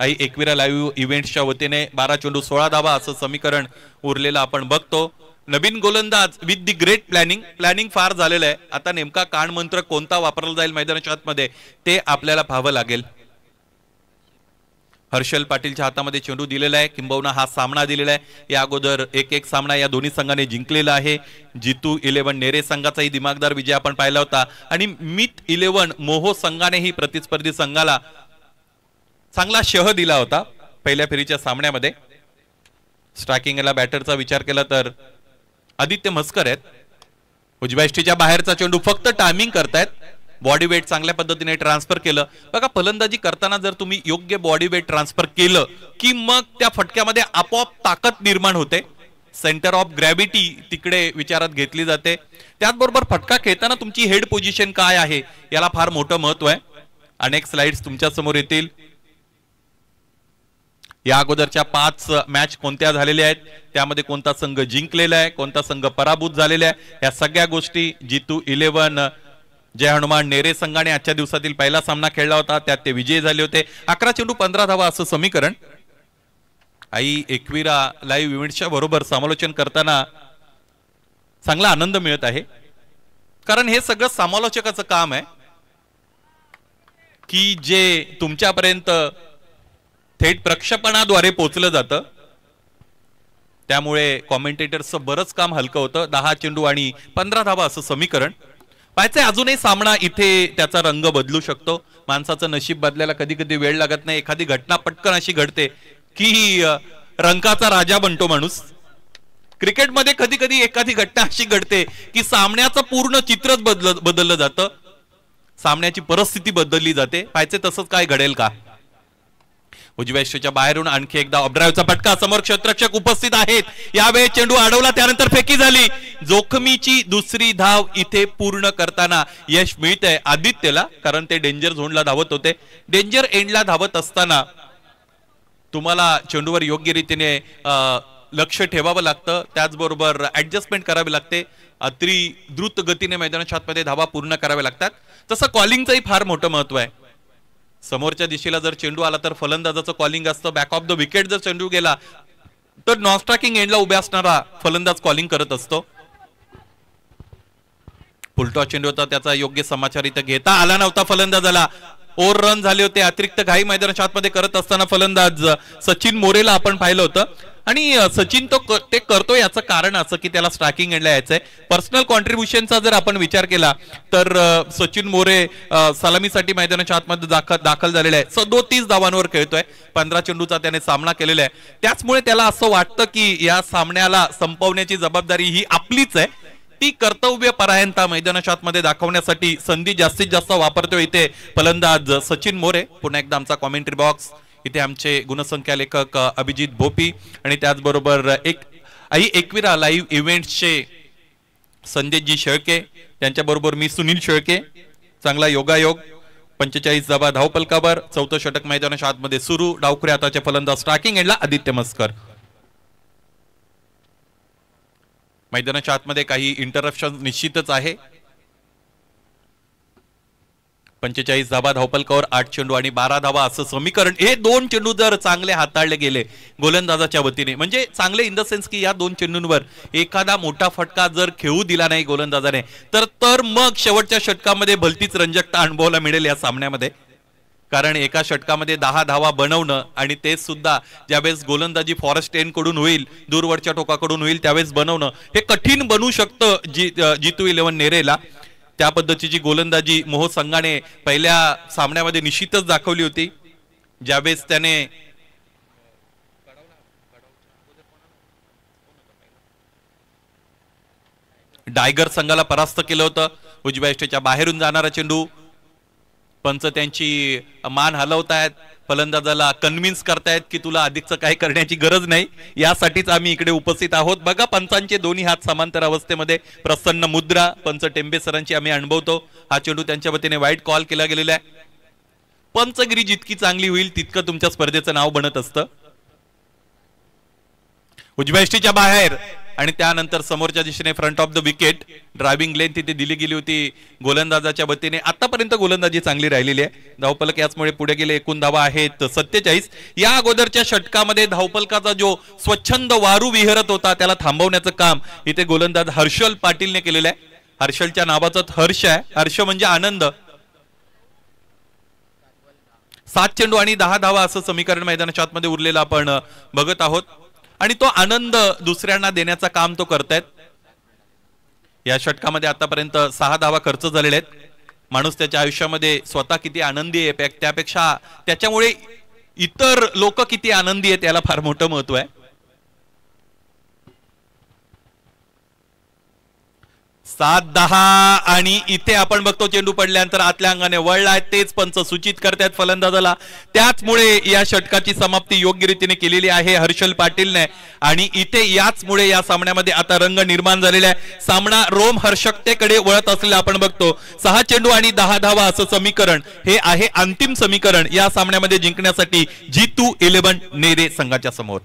आई एकविरा लाईव्ह इव्हेंट्सच्या वतीने 12 चेंडू 16 धावा असं समीकरण उरलेलं आपण बघतो. नवीन गोलंदाज विथ दी ग्रेट प्लॅनिंग फार झालेलं आहे. आता नेमका कानमंत्र कोणता वापरला जाईल मैदानाच्या आतमध्ये ते आपल्याला पाहावं लागेल. हर्षल पाटीलच्या हातामध्ये चेंडू दिलेला आहे. किंबहुना हा सामना दिलेला आहे. या अगोदर 1-1 सामना या दोन्ही संघाने जिंकलेला आहे. जितू 11 नेरे संघाचाही दिमागदार विजय आपण पाहिला होता आणि मित 11 मोहो संघानेही प्रतिस्पर्धी संघाला चांगला शह दिला होता पहिल्या फेरीच्या सामन्यामध्ये. स्ट्रायकिंगला बॅटरचा विचार केला तर आदित्य म्हस्कर आहेत. उजव्या यष्टीच्या बाहेरचा चेंडू फक्त टायमिंग करतायत. बॉडी वेट चांगल्या पद्धतीने ट्रान्सफर केलं. बघा फलंदाजी करताना जर तुम्ही योग्य बॉडी वेट ट्रान्सफर केलं की मग त्या फटक्यामध्ये आपोआप ताकद निर्माण होते. सेंटर ऑफ ग्रॅव्हिटी तिकडे विचारात घेतली जाते. त्याचबरोबर फटका खेळताना तुमची हेड पोझिशन काय आहे याला फार मोठं महत्व आहे. अनेक स्लाइड्स तुमच्या समोर येतील. या अगोदरच्या 5 मॅच कोणत्या झालेल्या आहेत, त्यामध्ये कोणता संघ जिंकलेला आहे, कोणता संघ पराभूत झालेला आहे, या सगळ्या गोष्टी जितू 11 जय हनुमान नेरे संघाने आजच्या दिवसातील पहिला सामना खेळला होता. त्यात ते विजयी झाले होते. 11 चेंडू 15 धावा असं समीकरण. आई एकविरा लाईव्ह इव्हेंट्सच्या बरोबर समालोचन करताना चांगला आनंद मिळत आहे. कारण हे सगळं समालोचकाचं काम आहे की जे तुमच्यापर्यंत थेट प्रक्षेपणाद्वारे पोहोचलं जातं. त्यामुळे कॉमेंटेटरचं बरंच काम हलकं होतं. 10 चेंडू आणि 15 धावा असं समीकरण. पाहायचंय अजूनही सामना इथे त्याचा रंग बदलू शकतो. माणसाचं नशीब बदलायला कधी कधी वेळ लागत नाही. एखादी घटना पटकन अशी घडते की रंगाचा राजा बनतो माणूस. क्रिकेटमध्ये कधी कधी एखादी घटना अशी घडते की सामन्याचं पूर्ण चित्रच बदललं जातं. सामन्याची परिस्थिती बदलली जाते. पाहायचे तसंच काय घडेल का. उजव्या यष्टीच्या बाहेरून आणखी एकदा ऑब्ड्राईव्हचा फटका. समोर क्षेत्ररक्षक उपस्थित आहेत. यावेळी चेंडू अडवला, त्यानंतर फेकी झाली. जोखमीची दुसरी धाव इथे पूर्ण करताना यश मिळतंय आदित्यला, कारण ते डेंजर झोनला धावत होते. डेंजर एंडला धावत असताना तुम्हाला चेंडूवर योग्य रीतीने लक्ष ठेवावं लागतं. त्याचबरोबर ऍडजस्टमेंट करावी लागते. अति द्रुत गतीने मैदानाच्या आतमध्ये धावा पूर्ण कराव्या लागतात. तसं कॉलिंगचंही फार मोठं महत्व आहे. समोरच्या दिशेला जर चेंडू आला तर फलंदाजाचं कॉलिंग असतं. बॅक ऑफ द विकेट जर चेंडू गेला तर नॉन स्ट्रायकिंग एंडला उभ्या असणारा फलंदाज कॉलिंग करत असतो. फुलटॉस चेंडू होता, त्याचा योग्य समाचार इथं घेता आला नव्हता फलंदाजाला. ओव्हर रन झाले होते. अतिरिक्त घाई मैदानाच्या आतमध्ये करत असताना फलंदाज सचिन मोरेला आपण पाहिलं होतं. आणि सचिन ते करतो याचं कारण असं की त्याला स्ट्रायकिंग एंडला यायचंय. पर्सनल कॉन्ट्रीब्युशनचा जर आपण विचार केला तर सचिन मोरे सलामीसाठी मैदानाच्या आतमध्ये दाखल झालेला आहे. 37 धावांवर खेळतोय. 15 चेंडूचा त्याने सामना केलेला आहे. त्याचमुळे त्याला असं वाटतं की या सामन्याला संपवण्याची जबाबदारी ही आपलीच आहे. ती कर्तव्यपरायणता मैदानाच्या आतमध्ये दाखवण्यासाठी संधी जास्तीत जास्त वापरतोय इथे फलंदाज सचिन मोरे. पुन्हा एकदा आमचा कॉमेंट्री बॉक्स इथे आमचे गुणसंख्या लेखक अभिजित भोपी आणि त्याचबरोबर एकविरा लाईव्ह इव्हेंट्सचे संदेशजी शेळके, त्यांच्याबरोबर मी सुनील शेळके. चांगला योगायोग. 45 धावा धावपलकावर. 4थं षटक मैदानाच्या आतमध्ये सुरू. डावखुरे हाताचे फलंदाज स्ट्रायकिंग एंडला आदित्य मस्कर. मैदानाच्या आतमध्ये काही इंटरप्शन निश्चितच आहे. 45 धावा धावपलकावर, 8 चेंडू आणि 12 धावा असं समीकरण. हे 2 चेंडू जर चांगले हाताळले गेले गोलंदाजाच्या वतीने, म्हणजे चांगले इन द सेन्स की या 2 चेंडूंवर एखादा मोठा फटका जर खेळू दिला नाही गोलंदाजाने तर मग शेवटच्या षटकामध्ये भलतीच रंजकता अनुभवायला मिळेल या सामन्यामध्ये. कारण एका षटकामध्ये 10 धावा बनवणं आणि ते सुद्धा ज्यावेळेस गोलंदाजी फॉरेस्ट एंड कडून होईल, दूरवरच्या टोकाकडून होईल त्यावेळेस बनवणं हे कठीण बनू शकतं जितू 11 नेरेला. त्या पद्धतीची गोलंदाजी मोह संघाने पहिल्या सामन्यामध्ये निश्चितच दाखवली होती. ज्यावेळेस त्याने डायगर संघाला परास्त केलं होतं. उजव्या यष्टीच्या बाहेरून जाणारा चेंडू. पंच त्यांची मान हलवतायत, फलंदाजाला कन्व्हिन्स करतायत की तुला अधिकचं काही करण्याची गरज नाही. यासाठीच आम्ही इकडे उपस्थित आहोत. बघा पंचांचे दोन्ही हात समांतर अवस्थेमध्ये, प्रसन्न मुद्रा पंच टेंबे सरांची आम्ही अनुभवतो. हा चेंडू त्यांच्या वतीने वाईट कॉल केला गेलेला आहे. पंचगिरी जितकी चांगली होईल तितकं तुमच्या स्पर्धेचं नाव बनत असतं. उजव्या यष्टीच्या बाहेर आणि त्यानंतर समोरच्या दिशेने front of the wicket. Driving length तिथे दिली गेली होती गोलंदाजाच्या वतीने. आतापर्यंत गोलंदाजी चांगली राहिलेली आहे. धावपलक याचमुळे पुढे गेले. एकूण धावा आहेत 47. या अगोदरच्या षटकामध्ये धावपलकाचा जो स्वच्छंद वारू विहरत होता त्याला थांबवण्याचं काम इथे गोलंदाज हर्षल पाटीलने केलेलं आहे. हर्षलच्या नावाचाच हर्ष आहे. हर्ष म्हणजे आनंद. 7 चेंडू आणि 10 धावा असं समीकरण मैदानाच्या आतमध्ये उरलेलं आपण बघत आहोत. आणि तो आनंद दुसऱ्यांना देण्याचं काम तो करतायत. या षटकामध्ये आतापर्यंत 6 धावा खर्च झालेल्या आहेत. माणूस त्याच्या आयुष्यामध्ये स्वतः किती आनंदी आहे त्यापेक्षा त्याच्यामुळे इतर लोक किती आनंदी आहेत याला फार मोठं महत्व आहे. 7-10 आणि इथे आपण बघतो चेंडू पडल्यानंतर आतल्या अंगाने वळलाय. तेच पंच सूचित करतायत फलंदाजाला. त्याचमुळे या षटकाची समाप्ती योग्य रीतीने केलेली आहे हर्षल पाटीलने. आणि इथे याचमुळे या सामन्यामध्ये आता रंग निर्माण झालेला आहे. सामना रोम हर्षकतेकडे वळत असलेला आपण बघतो. 6 चेंडू आणि 10 धावा असं समीकरण हे आहे अंतिम समीकरण या सामन्यामध्ये जिंकण्यासाठी जितू 11 नेरे संघाच्या समोर.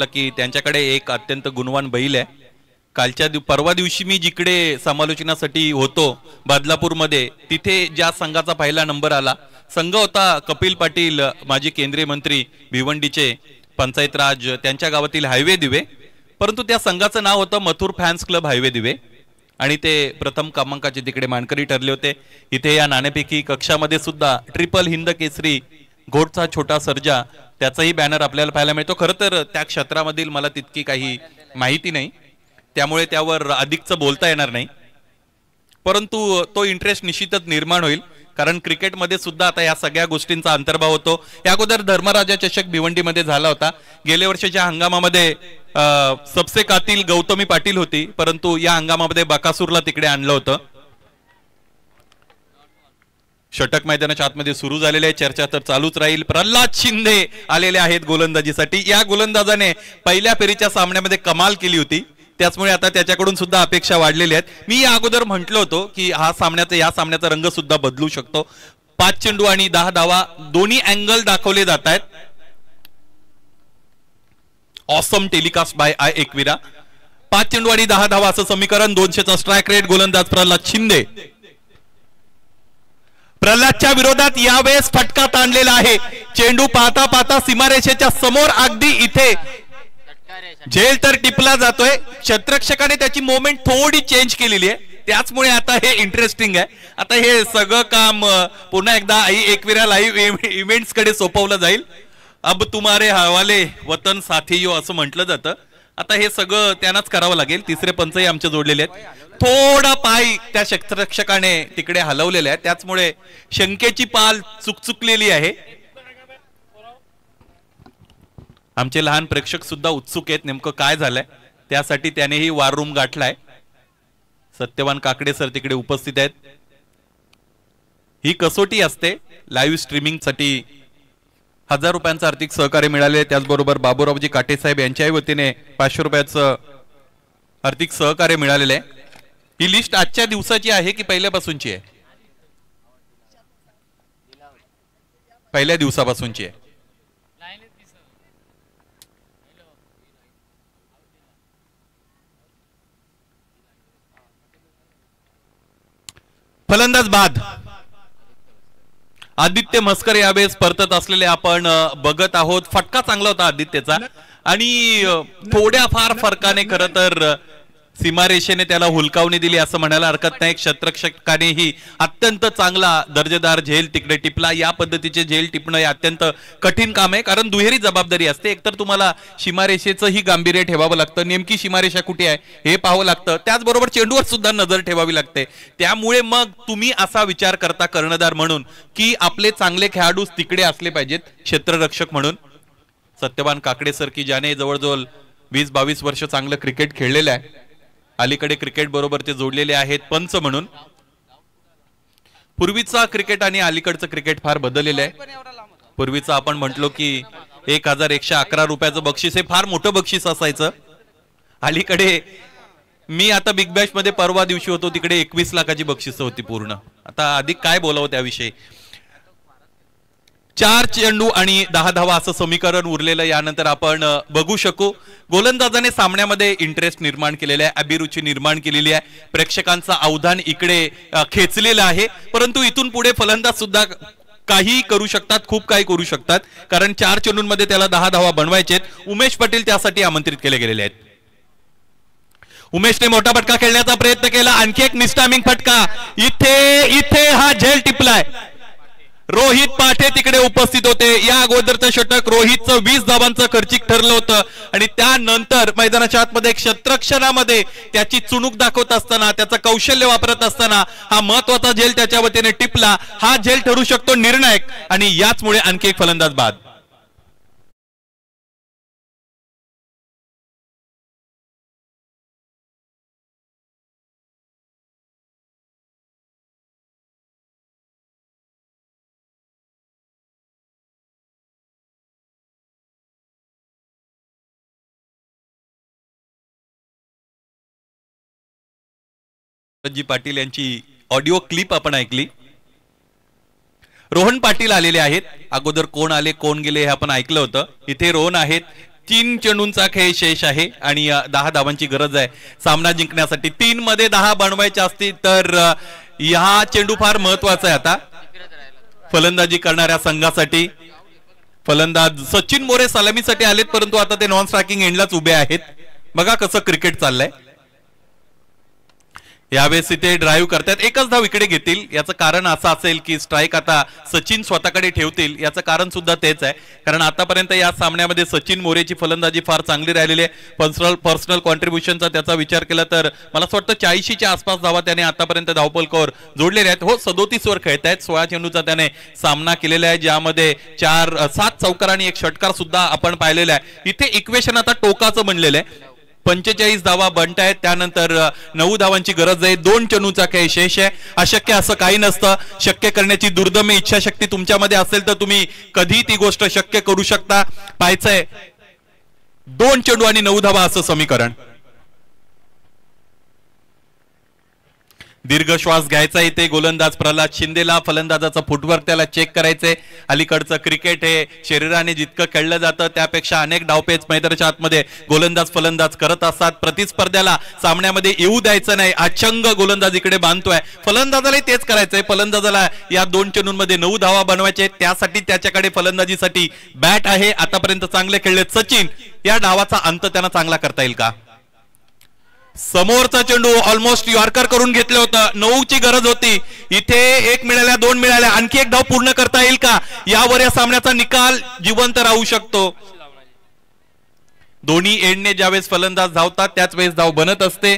की त्यांच्याकडे एक अत्यंत गुणवान बैल आहे. परवा दिवशी मी जिकडे समालोचनासाठी होतो बदलापूरमध्ये, तिथे ज्या संघाचा पहिला नंबर आला संघ होता कपिल पाटील, माजी केंद्रीय मंत्री भिवंडीचे, पंचायत राज त्यांच्या गावातील हायवे दिवे. परंतु त्या संघाचं नाव होतं मथुर फॅन्स क्लब हायवे दिवे आणि ते प्रथम क्रमांकाचे तिकडे मानकरी ठरले होते. इथे या नाणेफेकी कक्षामध्ये सुद्धा ट्रिपल हिंद केसरी घोडचा छोटा सर्जा त्याचाही बॅनर आपल्याला पाहायला मिळतो. खरं तर त्या क्षेत्रामधील मला तितकी काही माहिती नाही, त्यामुळे त्यावर अधिकच बोलता येणार नाही. परंतु तो इंटरेस्ट निश्चितच निर्माण होईल, कारण क्रिकेटमध्ये सुद्धा आता या सगळ्या गोष्टींचा अंतर्भाव होतो. या अगोदर धर्मराजा चषक भिवंडीमध्ये झाला होता. गेल्या वर्षीच्या हंगामामध्ये सबसे कातील गौतमी पाटील होती, परंतु या हंगामामध्ये बकासूरला तिकडे आणलं होतं. षटक मैदानाच्या आतमध्ये सुरू झालेले आहे, चर्चा तर चालूच राहील. प्रल्हाद शिंदे आलेले आहेत गोलंदाजीसाठी. या गोलंदाजाने पहिल्या फेरीच्या सामन्यामध्ये कमाल केली होती, त्याचमुळे आता त्याच्याकडून सुद्धा अपेक्षा वाढलेल्या आहेत. मी या अगोदर म्हटलो होतो की या सामन्याचा रंग सुद्धा बदलू शकतो. 5 चेंडू आणि 10 धावा दोन्ही अँगल दाखवले जात आहेत. Awesome telecast by Aai Ekvira. 5 चेंडू आणि 10 धावा असं समीकरण. 200चा स्ट्राईक रेट. गोलंदाज प्रल्हाद शिंदे. प्रल्हादच्या विरोधात यावेळेस फटका ताणलेला आहे. चेंडू पाहता पाहता सीमारेषेच्या समोर अगदी इथे झेल तर टिपला जातोय. क्षेत्ररक्षकाने त्याची मोमेंट थोडी चेंज केलेली आहे, त्याचमुळे आता हे इंटरेस्टिंग आहे. आता हे सगळं काम पुन्हा एकदा आई एकविरा लाईव्ह इव्हेंट्स कडे सोपवलं जाईल. अब तुम्हारे हवाले वतन साथियो असं म्हटलं जातं. आता हे सगळं त्यांनाच करावं लागेल. तिसरे पंचही आमचे जोडलेले आहेत. थोडा पाय त्या क्षेत्ररक्षकाने तिकडे हलवलेला आहे, त्याचमुळे शंकेची पाल चुकचुकलेली आहे. आमचे लहान प्रेक्षक सुद्धा उत्सुक आहेत नेमकं काय झालंय, त्यासाठी त्यानेही वार रूम गाठलाय. सत्यवान काकडे सर तिकडे उपस्थित आहेत. ही कसोटी असते. लाईव्ह स्ट्रीमिंग साठी 1000 रुपयांचं आर्थिक सहकार्य मिळाले. त्याचबरोबर बाबूरावजी काटे साहेब यांच्याही वतीने 500 रुपयाचं आर्थिक सहकार्य मिळालेलं आहे. ही लिस्ट आजच्या दिवसाची आहे की पहिल्यापासूनची आहे? पहिल्या दिवसापासूनची आहे. फलंदाज बाद आदित्य म्हस्कर यावेळेस परतत असलेले आपण बघत आहोत. फटका चांगला होता आदित्यचा आणि थोड्या फार फरकाने खरं तर सीमारेषेने त्याला हुलकावणी दिली असं म्हणायला हरकत नाही. क्षेत्ररक्षकानेही अत्यंत चांगला दर्जेदार झेल तिकडे टिपला. या पद्धतीचे झेल टिपणं हे अत्यंत कठीण काम आहे, कारण दुहेरी जबाबदारी असते. एकतर तुम्हाला सीमारेषेचंही गांभीर्य ठेवावं लागतं, नेमकी सीमारेषा कुठे आहे हे पाहावं लागतं, त्याचबरोबर चेंडूवर सुद्धा नजर ठेवावी लागते. त्यामुळे मग तुम्ही असा विचार करता कर्णधार म्हणून की आपले चांगले खेळाडू तिकडे असले पाहिजेत क्षेत्ररक्षक म्हणून. सत्यवान काकडे सर की ज्याने जवळजवळ 20-22 वर्ष चांगलं क्रिकेट खेळलेलं आहे. अलीकडे क्रिकेट बरोबर ते जोडलेले आहेत पंच म्हणून. पूर्वीचा क्रिकेट आणि अलीकडचं क्रिकेट फार बदललेलं आहे. पूर्वीचा आपण म्हटलो की 1111 रुपयाचं बक्षीस हे फार मोठं बक्षीस असायचं. अलीकडे मी आता बिग बॅश मध्ये परवा दिवशी होतो, तिकडे 21 लाखाची बक्षीस होती पूर्ण. आता अधिक काय बोलावं त्याविषयी. 4 चेंडू आणि 10 धावा असं समीकरण उरलेलं यानंतर आपण बघू शकू. गोलंदाजाने सामन्यामध्ये इंटरेस्ट निर्माण केलेला आहे, अभिरुची निर्माण केलेली आहे. प्रेक्षकांचं अवधान इकडे खेचलेलं आहे. परंतु इथून पुढे फलंदाज सुद्धा काही करू शकतात, खूप काही करू शकतात, कारण 4 चेंडूंमध्ये त्याला 10 धावा बनवायचे. उमेश पटेल त्यासाठी आमंत्रित केले गेलेले आहेत. उमेशने मोठा फटका खेळण्याचा प्रयत्न केला. आणखी एक मिसटायमिंग फटका. इथे हा झेल टिपलाय. रोहित पाठे तिकडे उपस्थित होते. या अगोदरचं षटक रोहितचं 20 धावांचं खर्चिक ठरलं होतं आणि त्यानंतर मैदानाच्या आतमध्ये क्षेत्ररक्षणामध्ये त्याची चुणूक दाखवत असताना, त्याचं कौशल्य वापरत असताना हा महत्वाचा झेल त्याच्या वतीने टिपला. हा झेल ठरू शकतो निर्णायक आणि याचमुळे आणखी एक फलंदाज बाद. जी पाटील यांची ऑडिओ क्लिप आपण ऐकली. रोहन पाटील आलेले आहेत. अगोदर कोण आले कोण गेले हे आपण ऐकलं होतं. इथे रोहन आहेत. 3 चेंडूंचा खेळ शेष आहे आणि 10 धावांची गरज आहे सामना जिंकण्यासाठी. 3 मध्ये 10 बनवायचे असतील तर हा चेंडू फार महत्वाचा आहे आता फलंदाजी करणाऱ्या संघासाठी. फलंदाज सचिन मोरे सलामीसाठी आलेत, परंतु आता ते नॉन स्ट्रायकिंग एंडलाच उभे आहेत. बघा कसं क्रिकेट चाललंय. यावेळेस इथे ड्राईव्ह करतात, एकच धाव इकडे घेतील. याचं कारण असं असेल की स्ट्राईक आता सचिन स्वतःकडे ठेवतील. याचं कारण सुद्धा तेच आहे, कारण आतापर्यंत या सामन्यामध्ये सचिन मोरेची फलंदाजी फार चांगली राहिलेली आहे. पर्सनल कॉन्ट्रीब्युशनचा त्याचा विचार केला तर मला असं वाटतं 40च्या आसपास धावा त्याने आतापर्यंत धावफलकावर जोडलेल्या आहेत. हो, 37 वर खेळत आहेत. 16 चेंडूचा त्याने सामना केलेला आहे, ज्यामध्ये 7 चौकार आणि 1 षटकार सुद्धा आपण पाहिलेला आहे. इथे इक्वेशन आता टोकाचं बनलेलं आहे. 45 धावा बनत आहेत, त्यानंतर 9 धावांची गरज आहे. 2 चेंडूचा खेळ शेष आहे. अशक्य असं काही नसतं. शक्य करण्याची दुर्दम्य इच्छाशक्ती तुमच्यामध्ये असेल तर तुम्ही कधी ती गोष्ट शक्य करू शकता. पाहायचंय 2 चेंडू आणि 9 धावा असं समीकरण. दीर्घ श्वास घ्यायचा इथे गोलंदाज प्रल्हाद शिंदेला. फलंदाजाचा फुटवर्क त्याला चेक करायचंय. अलीकडचं क्रिकेट हे शरीराने जितकं खेळलं जातं त्यापेक्षा अनेक डावपेच मैदानाच्या आतमध्ये गोलंदाज फलंदाज करत असतात. प्रतिस्पर्ध्याला सामन्यामध्ये येऊ द्यायचं नाही. अचंग गोलंदाज इकडे बांधतोय. फलंदाजालाही तेच करायचंय. फलंदाजाला या 2 चेंडूंमध्ये 9 धावा बनवायचे, त्यासाठी त्याच्याकडे फलंदाजीसाठी बॅट आहे. आतापर्यंत चांगले खेळलेत सचिन. या डावाचा अंत त्यांना चांगला करता येईल का? समोरचा चेंडू ऑलमोस्ट यॉर्कर करून घेतलं होतं. 9ची गरज होती. इथे 1 मिळाल्या, 2 मिळाल्या, आणखी 1 धाव पूर्ण करता येईल का? यावर या सामन्याचा निकाल जिवंत राहू शकतो. दोन्ही एंडने ज्यावेळेस फलंदाज धावतात त्याच वेळेस धाव बनत असते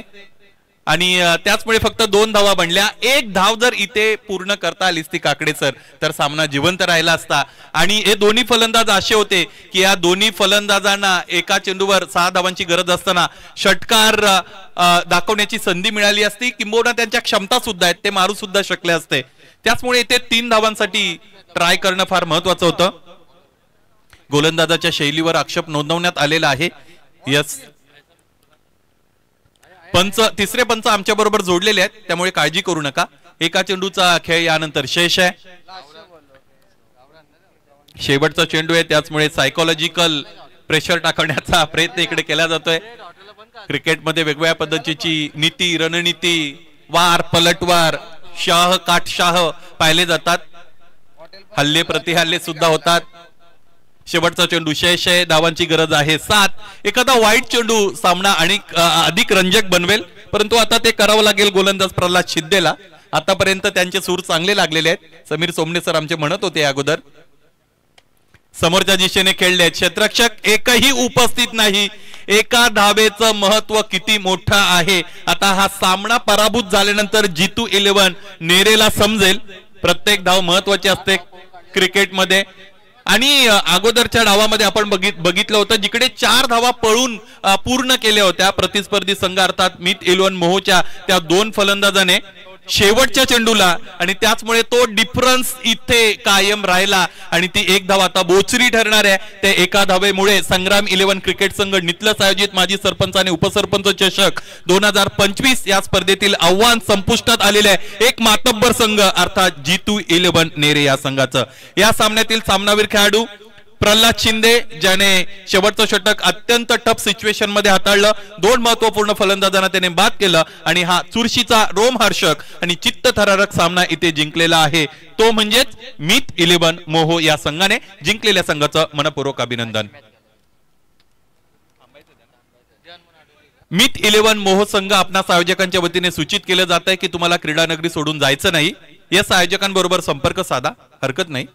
आणि त्याचमुळे फक्त 2 धावा बनल्या. 1 धाव जर इथे पूर्ण करता आलीस ती काकडे सर तर सामना जिवंत राहिला असता. आणि हे दोन्ही फलंदाज असे होते की या दोन्ही फलंदाजांना एका चेंडूवर 6 धावांची गरज असताना षटकार दाखवण्याची संधी मिळाली असती, किंबहुना त्यांच्या क्षमता सुद्धा आहेत, ते मारू सुद्धा शकले असते. त्याचमुळे इथे 3 धावांसाठी ट्राय करणं फार महत्वाचं होतं. गोलंदाजाच्या शैलीवर आक्षेप नोंदवण्यात आलेला आहे. यस, तिसरे पंच आमच्या बरोबर जोडलेले आहेत, त्यामुळे काळजी करू नका. एका चेंडूचा खेळ यानंतर शेष आहे. शेवटचा चेंडू आहे, त्याचमुळे सायकोलॉजिकल प्रेशर टाकण्याचा प्रयत्न इकडे केला जातोय. क्रिकेटमध्ये वेगवेगळ्या पद्धतीची नीती, रणनीती, वार पलटवार, शाह काटशाह पाहिले जातात. हल्ले प्रतिहल्ले सुद्धा होतात. शेवटचा चेंडू शेष आहे. धावांची गरज आहे 7. एखादा वाईट चेंडू सामना आणि अधिक रंजक बनवेल, परंतु आता ते करावं लागेल गोलंदाज प्रल्हाद शिंदेला. आतापर्यंत त्यांचे सूर चांगले लागलेले आहेत. समीर सोमणे सर आमचे म्हणत होते अगोदर. समोरच्या दिशेने खेळले आहेत क्षेत्ररक्षक, एकही उपस्थित नाही. एका धावेचं महत्व किती मोठं आहे आता हा सामना पराभूत झाल्यानंतर जीतू 11 नेरेला समजेल. प्रत्येक धाव महत्वाची असते क्रिकेटमध्ये. आणि अगोदरच्या डावामध्ये आपण बघितलं होतं जिकडे 4 धावा पळून पूर्ण केल्या होत्या प्रतिस्पर्धी संघ अर्थात मीत 11 मोहोच्या त्या 2 फलंदाजाने शेवटच्या चेंडूला, आणि त्याचमुळे तो डिफरन्स इथे कायम राहिला आणि ती 1 धाव आता बोचरी ठरणार आहे. त्या एका धावेमुळे संग्राम 11 क्रिकेट संघ नितलस आयोजित माजी सरपंच आणि उपसरपंच चषक 2025 या स्पर्धेतील आव्हान संपुष्टात आलेले आहे. एक मातब्बर संघ अर्थात जीतू 11 नेरे या संघाचं. या सामन्यातील सामनावीर खेळाडू प्रल्हाद शिंदे, ज्याने शेवटचं षटक अत्यंत टफ सिच्युएशन मध्ये हाताळलं. 2 महत्वपूर्ण फलंदाजांना त्याने बाद केलं आणि हा चुरशीचा रोमहर्षक आणि चित्तथरारक सामना इथे जिंकलेला आहे. तो म्हणजेच मीत 11 मोहो या संघाने जिंकलेल्या संघाचं मनपूर्वक अभिनंदन. मीत 11 मोहो संघ आपणास आयोजकांच्या वतीने सूचित केलं जात आहे की तुम्हाला क्रीडा नगरी सोडून जायचं नाही. या आयोजकांबरोबर संपर्क साधा, हरकत नाही.